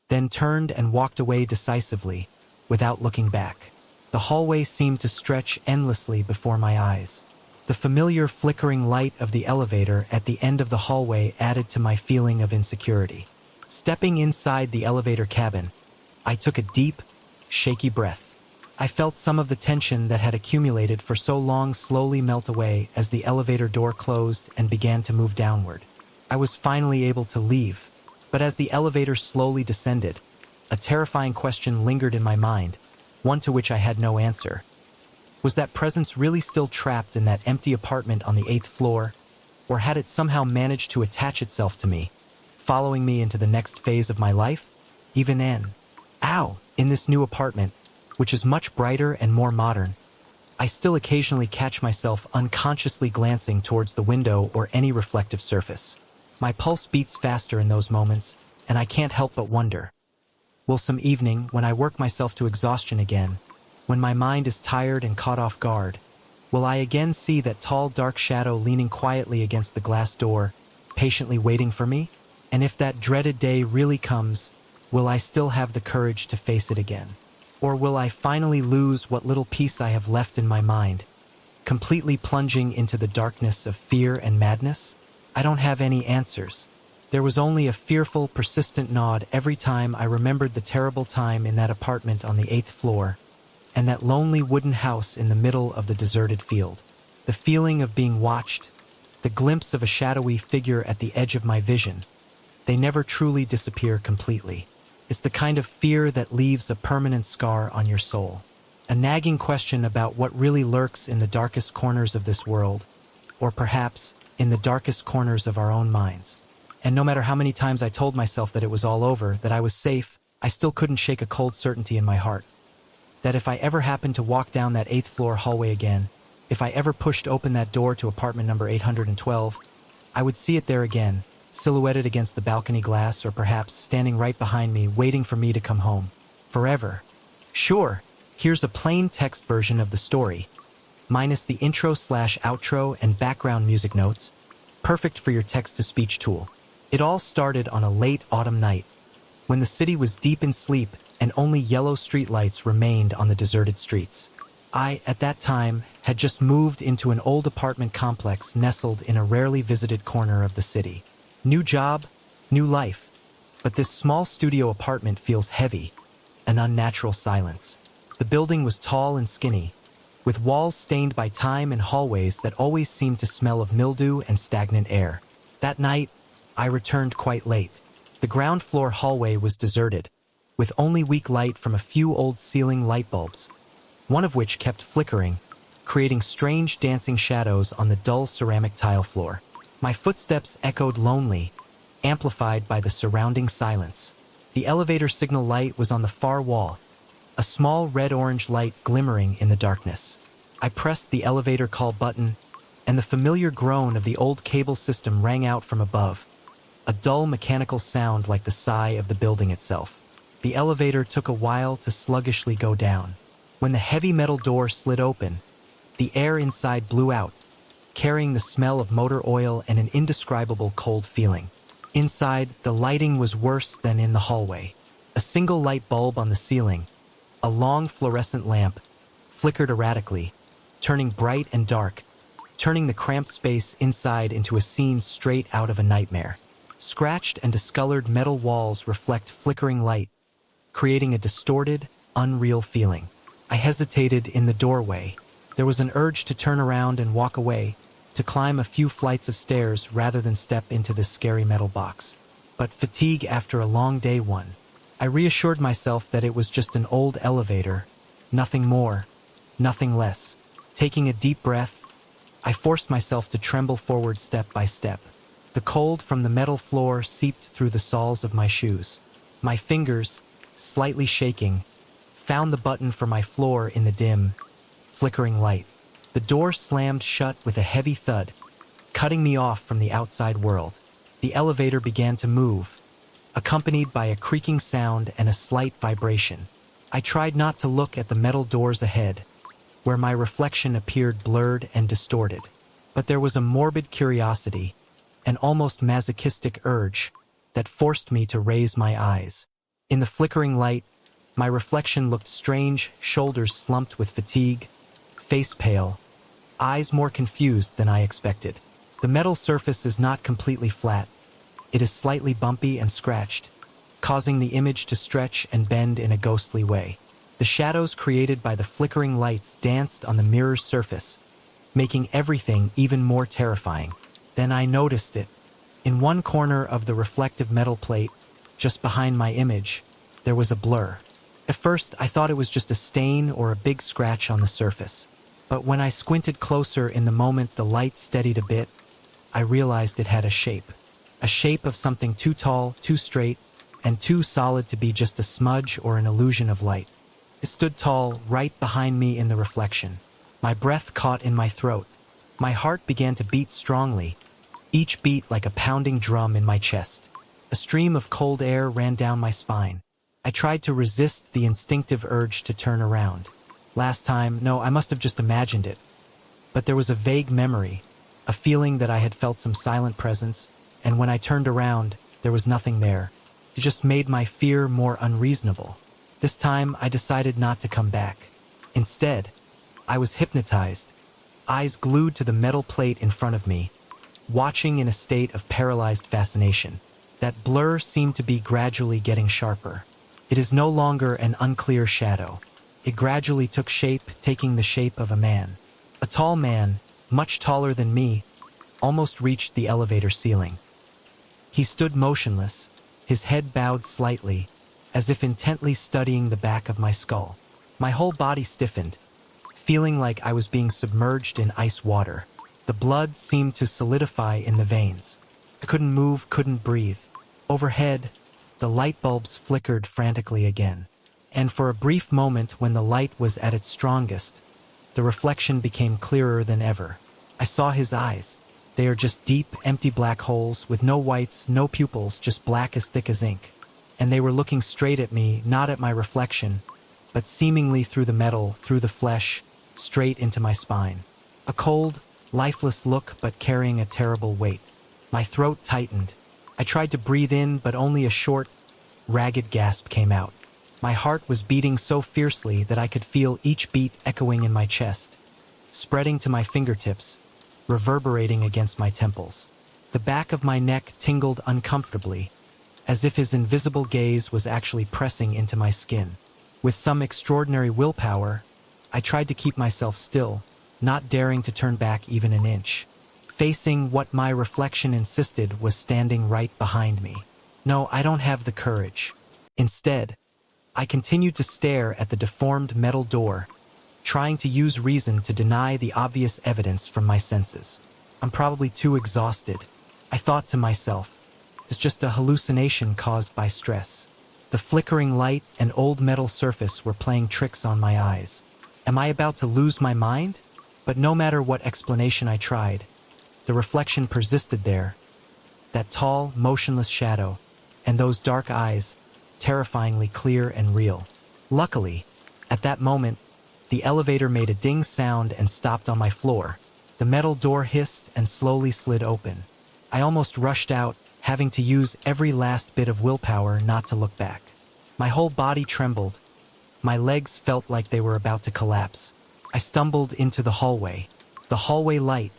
then turned and walked away decisively, without looking back. The hallway seemed to stretch endlessly before my eyes. The familiar flickering light of the elevator at the end of the hallway added to my feeling of insecurity. Stepping inside the elevator cabin, I took a deep, shaky breath. I felt some of the tension that had accumulated for so long slowly melt away as the elevator door closed and began to move downward. I was finally able to leave, but as the elevator slowly descended, a terrifying question lingered in my mind, one to which I had no answer. Was that presence really still trapped in that empty apartment on the 8th floor, or had it somehow managed to attach itself to me, following me into the next phase of my life? Even in this new apartment, which is much brighter and more modern, I still occasionally catch myself unconsciously glancing towards the window or any reflective surface. My pulse beats faster in those moments, and I can't help but wonder, will some evening, when I work myself to exhaustion again, when my mind is tired and caught off guard, will I again see that tall dark shadow leaning quietly against the glass door, patiently waiting for me? And if that dreaded day really comes, will I still have the courage to face it again? Or will I finally lose what little peace I have left in my mind, completely plunging into the darkness of fear and madness? I don't have any answers. There was only a fearful, persistent nod every time I remembered the terrible time in that apartment on the 8th floor, and that lonely wooden house in the middle of the deserted field. The feeling of being watched, the glimpse of a shadowy figure at the edge of my vision, they never truly disappear completely. It's the kind of fear that leaves a permanent scar on your soul. A nagging question about what really lurks in the darkest corners of this world, or perhaps in the darkest corners of our own minds. And no matter how many times I told myself that it was all over, that I was safe, I still couldn't shake a cold certainty in my heart. That if I ever happened to walk down that 8th floor hallway again, if I ever pushed open that door to apartment number 812, I would see it there again, silhouetted against the balcony glass, or perhaps standing right behind me, waiting for me to come home. Forever. Sure, here's a plain text version of the story, minus the intro/outro and background music notes, perfect for your text-to-speech tool. It all started on a late autumn night, when the city was deep in sleep and only yellow streetlights remained on the deserted streets. I, at that time, had just moved into an old apartment complex nestled in a rarely visited corner of the city. New job, new life, but this small studio apartment feels heavy, an unnatural silence. The building was tall and skinny, with walls stained by time and hallways that always seemed to smell of mildew and stagnant air. That night, I returned quite late. The ground floor hallway was deserted, with only weak light from a few old ceiling light bulbs, one of which kept flickering, creating strange dancing shadows on the dull ceramic tile floor. My footsteps echoed lonely, amplified by the surrounding silence. The elevator signal light was on the far wall, a small red-orange light glimmering in the darkness. I pressed the elevator call button, and the familiar groan of the old cable system rang out from above, a dull mechanical sound like the sigh of the building itself. The elevator took a while to sluggishly go down. When the heavy metal door slid open, the air inside blew out, carrying the smell of motor oil and an indescribable cold feeling. Inside, the lighting was worse than in the hallway. A single light bulb on the ceiling, a long fluorescent lamp, flickered erratically, turning bright and dark, turning the cramped space inside into a scene straight out of a nightmare. Scratched and discolored metal walls reflect flickering light, creating a distorted, unreal feeling. I hesitated in the doorway. There was an urge to turn around and walk away, to climb a few flights of stairs rather than step into this scary metal box. But fatigue after a long day won. I reassured myself that it was just an old elevator, nothing more, nothing less. Taking a deep breath, I forced myself to tremble forward step by step. The cold from the metal floor seeped through the soles of my shoes. My fingers, slightly shaking, found the button for my floor in the dim, flickering light. The door slammed shut with a heavy thud, cutting me off from the outside world. The elevator began to move, accompanied by a creaking sound and a slight vibration. I tried not to look at the metal doors ahead, where my reflection appeared blurred and distorted. But there was a morbid curiosity, an almost masochistic urge, that forced me to raise my eyes. In the flickering light, my reflection looked strange, shoulders slumped with fatigue, face pale, eyes more confused than I expected. The metal surface is not completely flat. It is slightly bumpy and scratched, causing the image to stretch and bend in a ghostly way. The shadows created by the flickering lights danced on the mirror's surface, making everything even more terrifying. Then I noticed it. In one corner of the reflective metal plate, just behind my image, there was a blur. At first, I thought it was just a stain or a big scratch on the surface. But when I squinted closer in the moment the light steadied a bit, I realized it had a shape. A shape of something too tall, too straight, and too solid to be just a smudge or an illusion of light. It stood tall, right behind me in the reflection. My breath caught in my throat. My heart began to beat strongly, each beat like a pounding drum in my chest. A stream of cold air ran down my spine. I tried to resist the instinctive urge to turn around. Last time, no, I must have just imagined it. But there was a vague memory, a feeling that I had felt some silent presence, and when I turned around, there was nothing there. It just made my fear more unreasonable. This time, I decided not to come back. Instead, I was hypnotized, eyes glued to the metal plate in front of me, watching in a state of paralyzed fascination. That blur seemed to be gradually getting sharper. It is no longer an unclear shadow. It gradually took shape, taking the shape of a man. A tall man, much taller than me, almost reached the elevator ceiling. He stood motionless, his head bowed slightly, as if intently studying the back of my skull. My whole body stiffened, feeling like I was being submerged in ice water. The blood seemed to solidify in the veins. I couldn't move, couldn't breathe. Overhead, the light bulbs flickered frantically again. And for a brief moment when the light was at its strongest, the reflection became clearer than ever. I saw his eyes. They are just deep, empty black holes with no whites, no pupils, just black as thick as ink. And they were looking straight at me, not at my reflection, but seemingly through the metal, through the flesh, straight into my spine. A cold, lifeless look, but carrying a terrible weight. My throat tightened. I tried to breathe in, but only a short, ragged gasp came out. My heart was beating so fiercely that I could feel each beat echoing in my chest, spreading to my fingertips, reverberating against my temples. The back of my neck tingled uncomfortably, as if his invisible gaze was actually pressing into my skin. With some extraordinary willpower, I tried to keep myself still, not daring to turn back even an inch, facing what my reflection insisted was standing right behind me. No, I don't have the courage. Instead, I continued to stare at the deformed metal door, trying to use reason to deny the obvious evidence from my senses. I'm probably too exhausted. I thought to myself, it's just a hallucination caused by stress. The flickering light and old metal surface were playing tricks on my eyes. Am I about to lose my mind? But no matter what explanation I tried, the reflection persisted there. That tall, motionless shadow, and those dark eyes, terrifyingly clear and real. Luckily, at that moment, the elevator made a ding sound and stopped on my floor. The metal door hissed and slowly slid open. I almost rushed out, having to use every last bit of willpower not to look back. My whole body trembled. My legs felt like they were about to collapse. I stumbled into the hallway. The hallway light,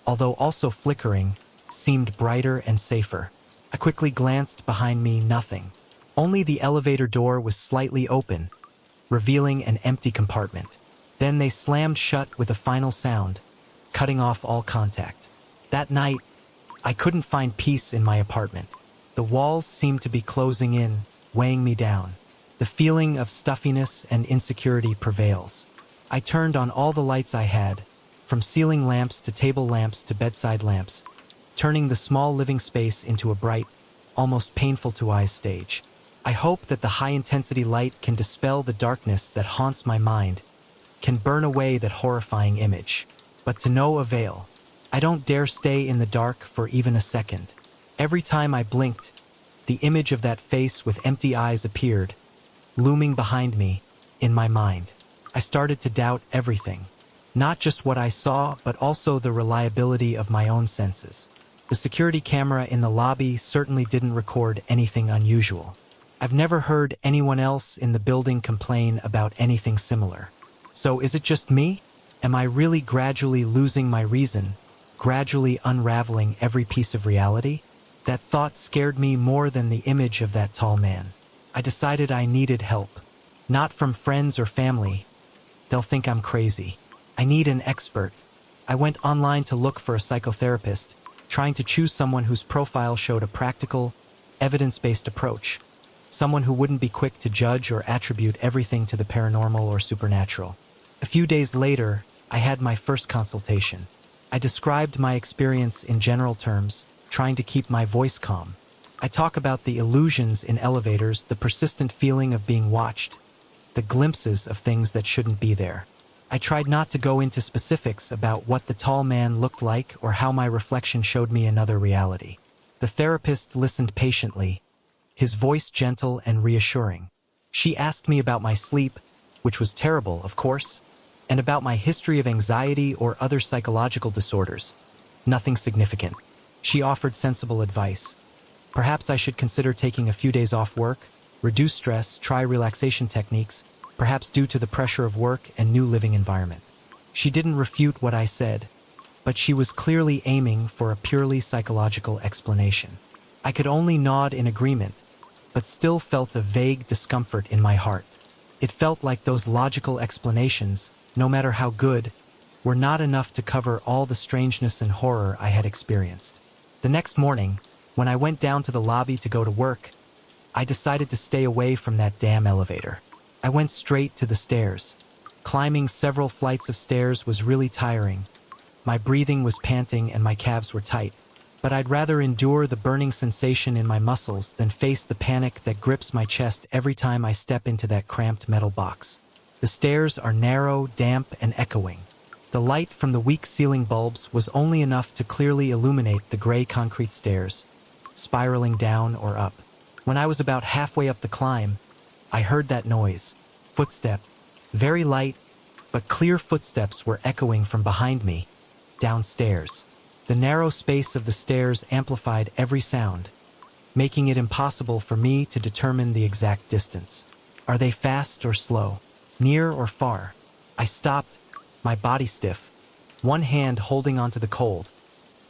although also flickering, seemed brighter and safer. I quickly glanced behind me, nothing. Only the elevator door was slightly open, revealing an empty compartment. Then they slammed shut with a final sound, cutting off all contact. That night, I couldn't find peace in my apartment. The walls seemed to be closing in, weighing me down. The feeling of stuffiness and insecurity prevails. I turned on all the lights I had, from ceiling lamps to table lamps to bedside lamps, turning the small living space into a bright, almost painful to eyes stage. I hope that the high-intensity light can dispel the darkness that haunts my mind, can burn away that horrifying image. But to no avail. I don't dare stay in the dark for even a second. Every time I blinked, the image of that face with empty eyes appeared, looming behind me, in my mind. I started to doubt everything. Not just what I saw, but also the reliability of my own senses. The security camera in the lobby certainly didn't record anything unusual. I've never heard anyone else in the building complain about anything similar. So is it just me? Am I really gradually losing my reason, gradually unraveling every piece of reality? That thought scared me more than the image of that tall man. I decided I needed help. Not from friends or family. They'll think I'm crazy. I need an expert. I went online to look for a psychotherapist, trying to choose someone whose profile showed a practical, evidence-based approach. Someone who wouldn't be quick to judge or attribute everything to the paranormal or supernatural. A few days later, I had my first consultation. I described my experience in general terms, trying to keep my voice calm. I talk about the illusions in elevators, the persistent feeling of being watched, the glimpses of things that shouldn't be there. I tried not to go into specifics about what the tall man looked like or how my reflection showed me another reality. The therapist listened patiently, his voice gentle and reassuring. She asked me about my sleep, which was terrible, of course, and about my history of anxiety or other psychological disorders. Nothing significant. She offered sensible advice. Perhaps I should consider taking a few days off work, reduce stress, try relaxation techniques, perhaps due to the pressure of work and new living environment. She didn't refute what I said, but she was clearly aiming for a purely psychological explanation. I could only nod in agreement, but still felt a vague discomfort in my heart. It felt like those logical explanations, no matter how good, were not enough to cover all the strangeness and horror I had experienced. The next morning, when I went down to the lobby to go to work, I decided to stay away from that damn elevator. I went straight to the stairs. Climbing several flights of stairs was really tiring. My breathing was panting and my calves were tight. But I'd rather endure the burning sensation in my muscles than face the panic that grips my chest every time I step into that cramped metal box. The stairs are narrow, damp, and echoing. The light from the weak ceiling bulbs was only enough to clearly illuminate the gray concrete stairs, spiraling down or up. When I was about halfway up the climb, I heard that noise. Footstep. Very light, but clear footsteps were echoing from behind me, downstairs. The narrow space of the stairs amplified every sound, making it impossible for me to determine the exact distance. Are they fast or slow? Near or far? I stopped, my body stiff, one hand holding onto the cold,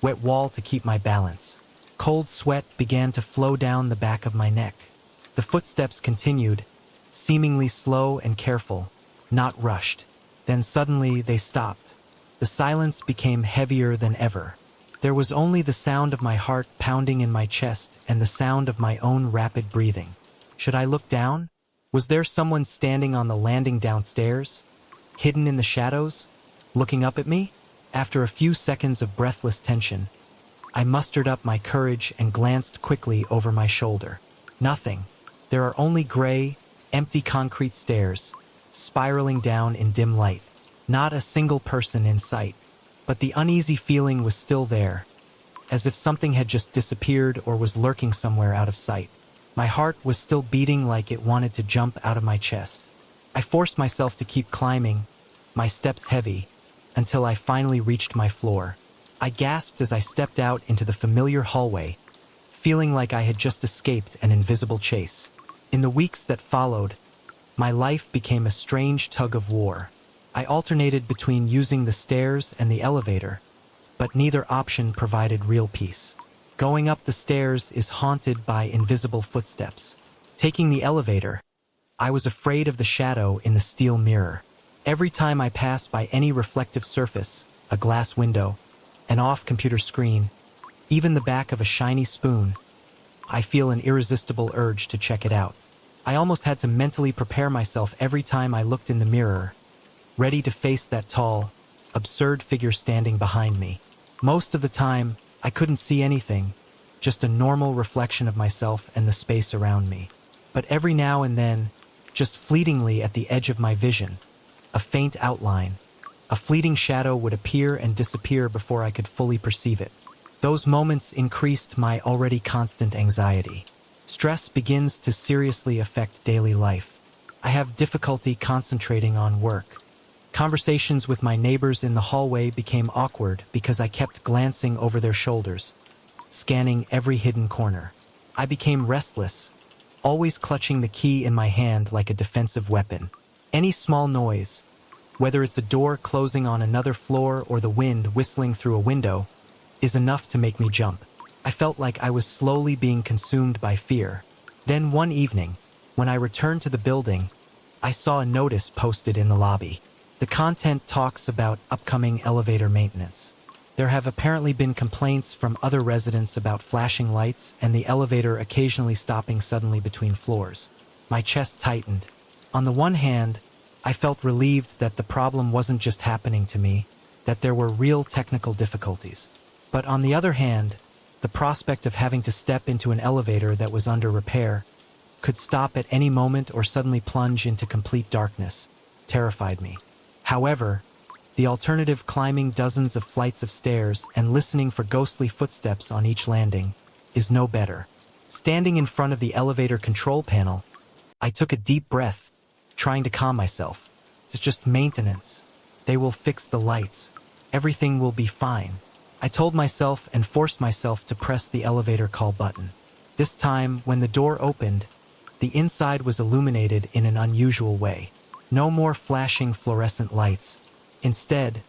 wet wall to keep my balance. Cold sweat began to flow down the back of my neck. The footsteps continued, seemingly slow and careful, not rushed. Then suddenly they stopped. The silence became heavier than ever. There was only the sound of my heart pounding in my chest and the sound of my own rapid breathing. Should I look down? Was there someone standing on the landing downstairs, hidden in the shadows, looking up at me? After a few seconds of breathless tension, I mustered up my courage and glanced quickly over my shoulder. Nothing. There are only gray, empty concrete stairs, spiraling down in dim light. Not a single person in sight. But the uneasy feeling was still there, as if something had just disappeared or was lurking somewhere out of sight. My heart was still beating like it wanted to jump out of my chest. I forced myself to keep climbing, my steps heavy, until I finally reached my floor. I gasped as I stepped out into the familiar hallway, feeling like I had just escaped an invisible chase. In the weeks that followed, my life became a strange tug of war. I alternated between using the stairs and the elevator, but neither option provided real peace. Going up the stairs is haunted by invisible footsteps. Taking the elevator, I was afraid of the shadow in the steel mirror. Every time I pass by any reflective surface, a glass window, an off-computer screen, even the back of a shiny spoon, I feel an irresistible urge to check it out. I almost had to mentally prepare myself every time I looked in the mirror, ready to face that tall, absurd figure standing behind me. Most of the time, I couldn't see anything, just a normal reflection of myself and the space around me. But every now and then, just fleetingly at the edge of my vision, a faint outline, a fleeting shadow would appear and disappear before I could fully perceive it. Those moments increased my already constant anxiety. Stress begins to seriously affect daily life. I have difficulty concentrating on work. Conversations with my neighbors in the hallway became awkward because I kept glancing over their shoulders, scanning every hidden corner. I became restless, always clutching the key in my hand like a defensive weapon. Any small noise, whether it's a door closing on another floor or the wind whistling through a window, is enough to make me jump. I felt like I was slowly being consumed by fear. Then one evening, when I returned to the building, I saw a notice posted in the lobby. The content talks about upcoming elevator maintenance. There have apparently been complaints from other residents about flashing lights and the elevator occasionally stopping suddenly between floors. My chest tightened. On the one hand, I felt relieved that the problem wasn't just happening to me, that there were real technical difficulties. But on the other hand, the prospect of having to step into an elevator that was under repair, could stop at any moment or suddenly plunge into complete darkness, terrified me. However, the alternative, climbing dozens of flights of stairs and listening for ghostly footsteps on each landing, is no better. Standing in front of the elevator control panel, I took a deep breath, trying to calm myself. It's just maintenance. They will fix the lights. Everything will be fine. I told myself and forced myself to press the elevator call button. This time, when the door opened, the inside was illuminated in an unusual way. No more flashing fluorescent lights. Instead,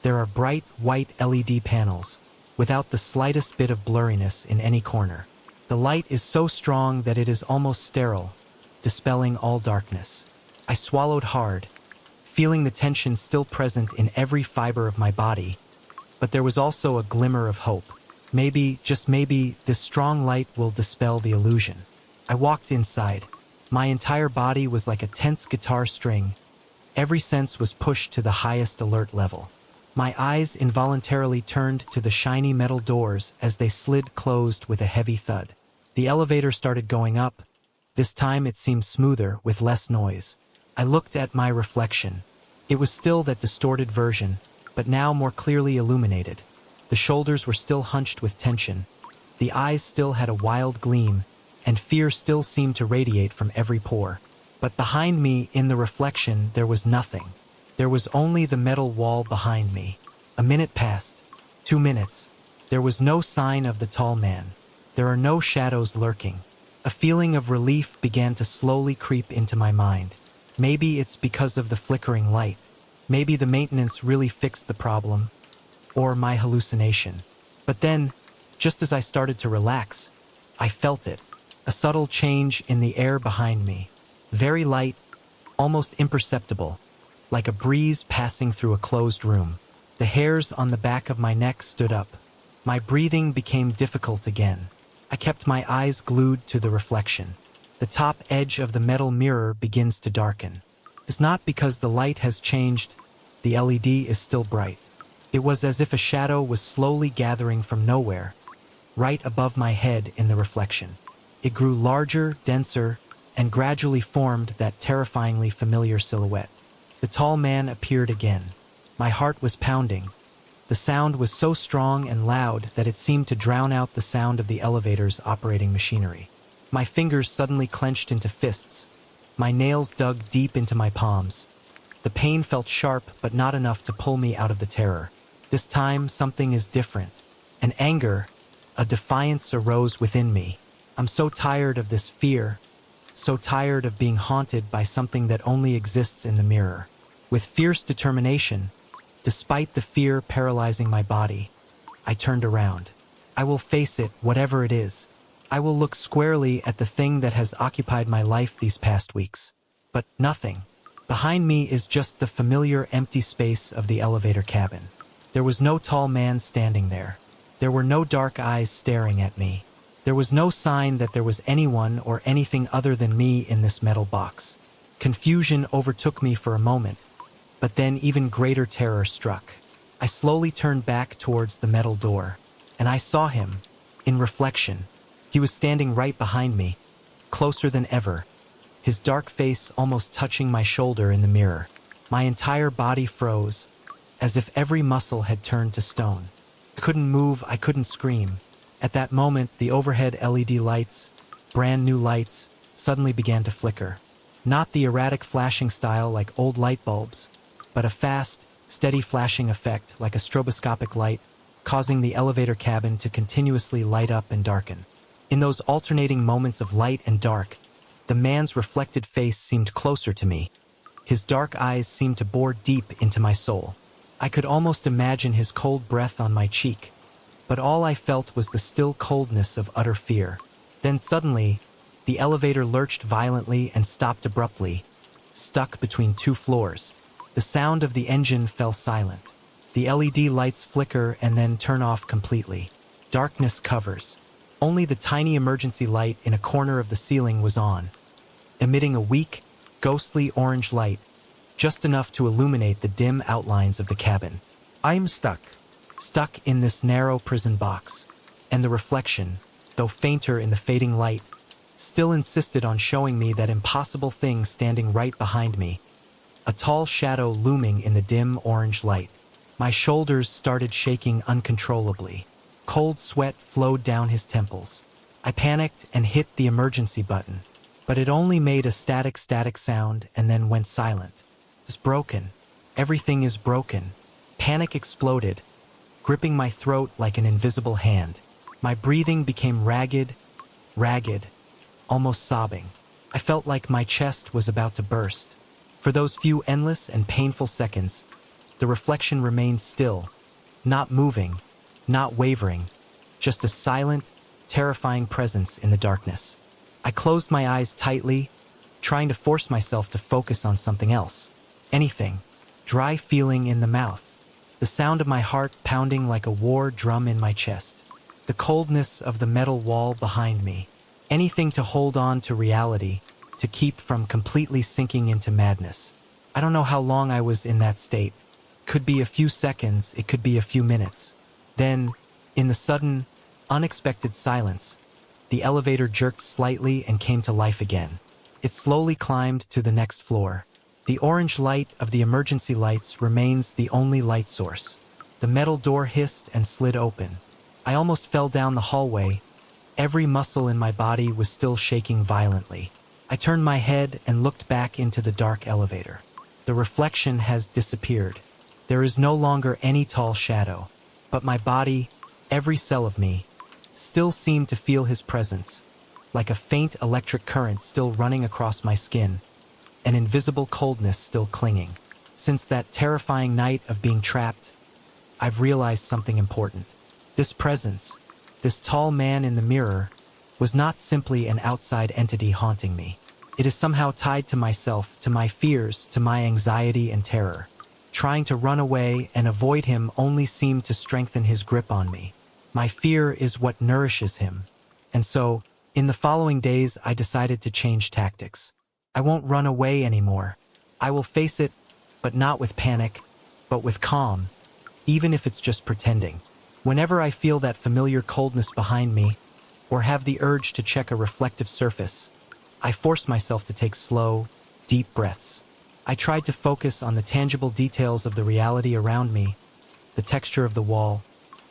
there are bright white LED panels, without the slightest bit of blurriness in any corner. The light is so strong that it is almost sterile, dispelling all darkness. I swallowed hard, feeling the tension still present in every fiber of my body, but there was also a glimmer of hope. Maybe, just maybe, this strong light will dispel the illusion. I walked inside. My entire body was like a tense guitar string. Every sense was pushed to the highest alert level. My eyes involuntarily turned to the shiny metal doors as they slid closed with a heavy thud. The elevator started going up. This time it seemed smoother, with less noise. I looked at my reflection. It was still that distorted version, but now more clearly illuminated. The shoulders were still hunched with tension. The eyes still had a wild gleam, and fear still seemed to radiate from every pore. But behind me, in the reflection, there was nothing. There was only the metal wall behind me. A minute passed. 2 minutes. There was no sign of the tall man. There are no shadows lurking. A feeling of relief began to slowly creep into my mind. Maybe it's because of the flickering light. Maybe the maintenance really fixed the problem. Or my hallucination. But then, just as I started to relax, I felt it. A subtle change in the air behind me. Very light, almost imperceptible, like a breeze passing through a closed room. The hairs on the back of my neck stood up. My breathing became difficult again. I kept my eyes glued to the reflection. The top edge of the metal mirror begins to darken. It's not because the light has changed. The LED is still bright. It was as if a shadow was slowly gathering from nowhere, right above my head in the reflection. It grew larger, denser, and gradually formed that terrifyingly familiar silhouette. The tall man appeared again. My heart was pounding. The sound was so strong and loud that it seemed to drown out the sound of the elevator's operating machinery. My fingers suddenly clenched into fists. My nails dug deep into my palms. The pain felt sharp, but not enough to pull me out of the terror. This time, something is different. An anger, a defiance arose within me. I'm so tired of this fear, so tired of being haunted by something that only exists in the mirror. With fierce determination, despite the fear paralyzing my body, I turned around. I will face it, whatever it is. I will look squarely at the thing that has occupied my life these past weeks. But nothing. Behind me is just the familiar empty space of the elevator cabin. There was no tall man standing there. There were no dark eyes staring at me. There was no sign that there was anyone or anything other than me in this metal box. Confusion overtook me for a moment, but then even greater terror struck. I slowly turned back towards the metal door, and I saw him, in reflection. He was standing right behind me, closer than ever, his dark face almost touching my shoulder in the mirror. My entire body froze, as if every muscle had turned to stone. I couldn't move, I couldn't scream. At that moment, the overhead LED lights, brand new lights, suddenly began to flicker. Not the erratic flashing style like old light bulbs, but a fast, steady flashing effect like a stroboscopic light, causing the elevator cabin to continuously light up and darken. In those alternating moments of light and dark, the man's reflected face seemed closer to me. His dark eyes seemed to bore deep into my soul. I could almost imagine his cold breath on my cheek, but all I felt was the still coldness of utter fear. Then suddenly, the elevator lurched violently and stopped abruptly, stuck between two floors. The sound of the engine fell silent. The LED lights flicker and then turn off completely. Darkness covers. Only the tiny emergency light in a corner of the ceiling was on, emitting a weak, ghostly orange light, just enough to illuminate the dim outlines of the cabin. I'm stuck in this narrow prison box, and the reflection, though fainter in the fading light, still insisted on showing me that impossible thing standing right behind me, a tall shadow looming in the dim orange light. My shoulders started shaking uncontrollably. Cold sweat flowed down his temples. I panicked and hit the emergency button, but it only made a static sound and then went silent. It's broken. Everything is broken. Panic exploded, gripping my throat like an invisible hand. My breathing became ragged, almost sobbing. I felt like my chest was about to burst. For those few endless and painful seconds, the reflection remained still, not moving, not wavering, just a silent, terrifying presence in the darkness. I closed my eyes tightly, trying to force myself to focus on something else. Anything. Dry feeling in the mouth. The sound of my heart pounding like a war drum in my chest. The coldness of the metal wall behind me. Anything to hold on to reality, to keep from completely sinking into madness. I don't know how long I was in that state. Could be a few seconds, it could be a few minutes. Then, in the sudden, unexpected silence, the elevator jerked slightly and came to life again. It slowly climbed to the next floor. The orange light of the emergency lights remains the only light source. The metal door hissed and slid open. I almost fell down the hallway. Every muscle in my body was still shaking violently. I turned my head and looked back into the dark elevator. The reflection has disappeared. There is no longer any tall shadow, but my body, every cell of me, still seemed to feel his presence, like a faint electric current still running across my skin, an invisible coldness still clinging. Since that terrifying night of being trapped, I've realized something important. This presence, this tall man in the mirror, was not simply an outside entity haunting me. It is somehow tied to myself, to my fears, to my anxiety and terror. Trying to run away and avoid him only seemed to strengthen his grip on me. My fear is what nourishes him. And so, in the following days, I decided to change tactics. I won't run away anymore. I will face it, but not with panic, but with calm, even if it's just pretending. Whenever I feel that familiar coldness behind me, or have the urge to check a reflective surface, I forced myself to take slow, deep breaths. I tried to focus on the tangible details of the reality around me, the texture of the wall,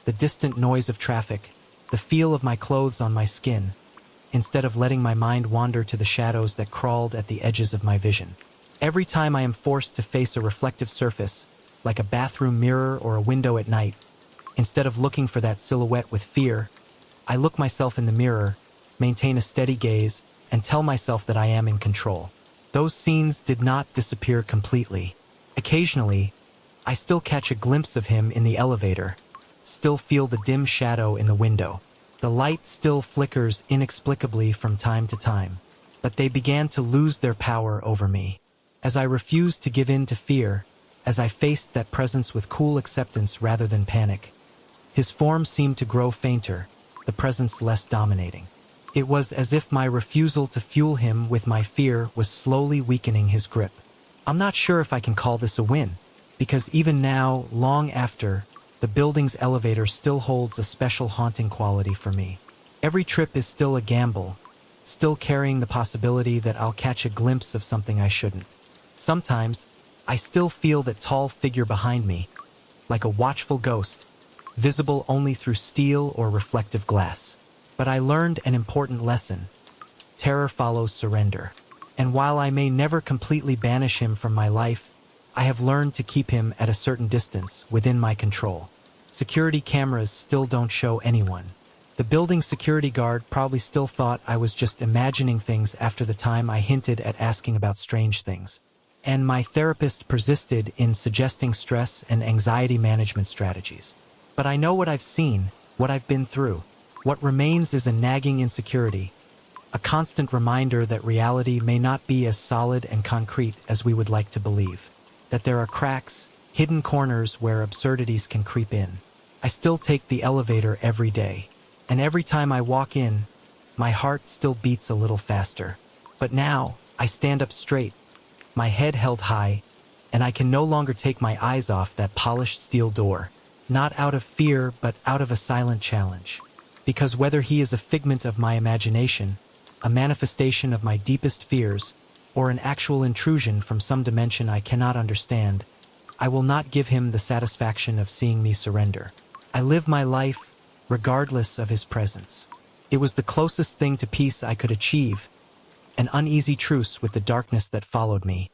the distant noise of traffic, the feel of my clothes on my skin, instead of letting my mind wander to the shadows that crawled at the edges of my vision. Every time I am forced to face a reflective surface, like a bathroom mirror or a window at night, instead of looking for that silhouette with fear, I look myself in the mirror, maintain a steady gaze, and tell myself that I am in control. Those scenes did not disappear completely. Occasionally, I still catch a glimpse of him in the elevator, still feel the dim shadow in the window. The light still flickers inexplicably from time to time, but they began to lose their power over me. As I refused to give in to fear, as I faced that presence with cool acceptance rather than panic, his form seemed to grow fainter, the presence less dominating. It was as if my refusal to fuel him with my fear was slowly weakening his grip. I'm not sure if I can call this a win, because even now, long after, the building's elevator still holds a special haunting quality for me. Every trip is still a gamble, still carrying the possibility that I'll catch a glimpse of something I shouldn't. Sometimes, I still feel that tall figure behind me, like a watchful ghost, visible only through steel or reflective glass. But I learned an important lesson. Terror follows surrender. And while I may never completely banish him from my life, I have learned to keep him at a certain distance within my control. Security cameras still don't show anyone. The building's security guard probably still thought I was just imagining things after the time I hinted at asking about strange things. And my therapist persisted in suggesting stress and anxiety management strategies. But I know what I've seen, what I've been through. What remains is a nagging insecurity, a constant reminder that reality may not be as solid and concrete as we would like to believe, that there are cracks, hidden corners where absurdities can creep in. I still take the elevator every day, and every time I walk in, my heart still beats a little faster. But now, I stand up straight, my head held high, and I can no longer take my eyes off that polished steel door, not out of fear but out of a silent challenge. Because whether he is a figment of my imagination, a manifestation of my deepest fears, or an actual intrusion from some dimension I cannot understand, I will not give him the satisfaction of seeing me surrender. I live my life regardless of his presence. It was the closest thing to peace I could achieve, an uneasy truce with the darkness that followed me,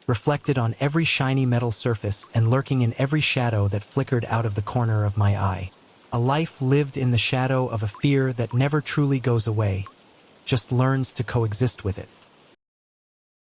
reflected on every shiny metal surface and lurking in every shadow that flickered out of the corner of my eye. A life lived in the shadow of a fear that never truly goes away, just learns to coexist with it.